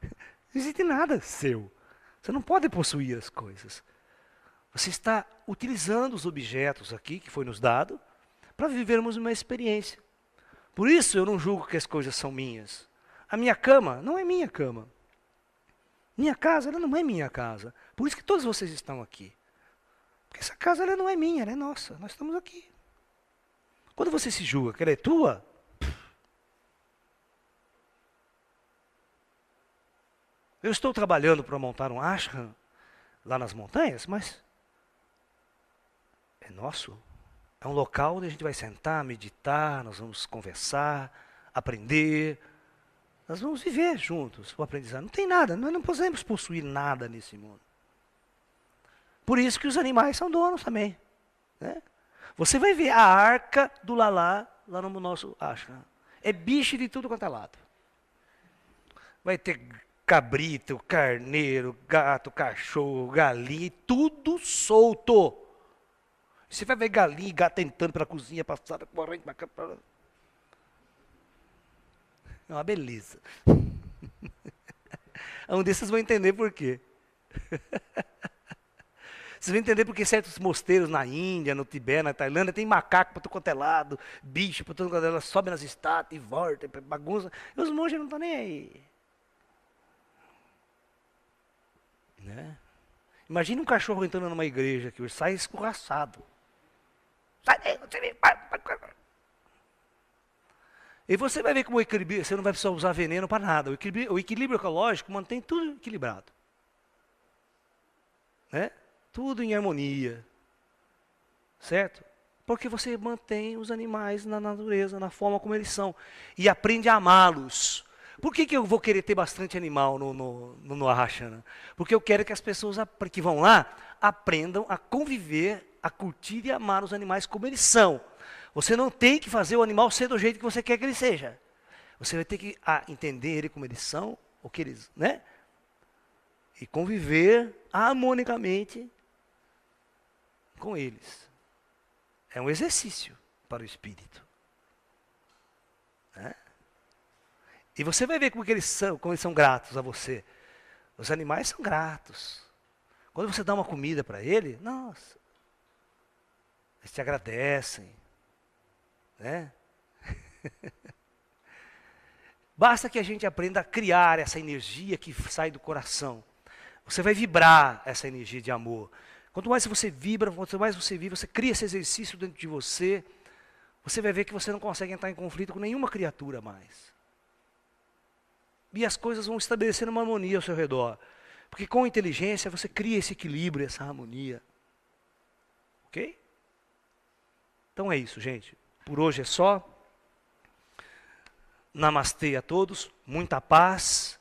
Não existe nada seu. Você não pode possuir as coisas. Você está utilizando os objetos aqui que foi nos dado para vivermos uma experiência. Por isso eu não julgo que as coisas são minhas. A minha cama não é minha cama. Minha casa, ela não é minha casa. Por isso que todos vocês estão aqui. Porque essa casa ela não é minha, ela é nossa. Nós estamos aqui. Quando você se julga que ela é tua, eu estou trabalhando para montar um ashram lá nas montanhas, mas é nosso. É um local onde a gente vai sentar, meditar, nós vamos conversar, aprender. Nós vamos viver juntos o aprendizado. Não tem nada, nós não podemos possuir nada nesse mundo. Por isso que os animais são donos também. Né? Você vai ver a arca do Lalá, lá no nosso ashram. É bicho de tudo quanto é lado. Vai ter cabrito, carneiro, gato, cachorro, galinha, tudo solto. Você vai ver galinha e gato entrando pela cozinha, passada, correndo para cá. É uma beleza. Um desses vocês vão entender por quê. Vocês vão entender porque certos mosteiros na Índia, no Tibete, na Tailândia, tem macaco para todo quanto é lado, bicho para todo quanto é lado, sobe nas estátuas e volta, bagunça. E os monges não estão nem aí. Né? Imagina um cachorro entrando numa igreja que sai escorraçado. Sai daí, você vem. E você vai ver como o equilíbrio, você não vai precisar usar veneno para nada. O equilíbrio ecológico mantém tudo equilibrado. Né? Tudo em harmonia. Certo? Porque você mantém os animais na natureza, na forma como eles são. E aprende a amá-los. Por que eu vou querer ter bastante animal no Arrachana? Porque eu quero que as pessoas que vão lá aprendam a conviver, a curtir e amar os animais como eles são. Você não tem que fazer o animal ser do jeito que você quer que ele seja. Você vai ter que entender ele como eles são, o que eles, né? E conviver harmonicamente, com eles. É um exercício para o espírito. Né? E você vai ver como eles são gratos a você. Os animais são gratos. Quando você dá uma comida para ele, nossa, eles te agradecem. Né? Basta que a gente aprenda a criar essa energia que sai do coração. Você vai vibrar essa energia de amor. Quanto mais você vibra, quanto mais você vive, você cria esse exercício dentro de você, você vai ver que você não consegue entrar em conflito com nenhuma criatura mais. E as coisas vão estabelecendo uma harmonia ao seu redor. Porque com inteligência você cria esse equilíbrio, essa harmonia. Ok? Então é isso, gente. Por hoje é só. Namastê a todos, muita paz.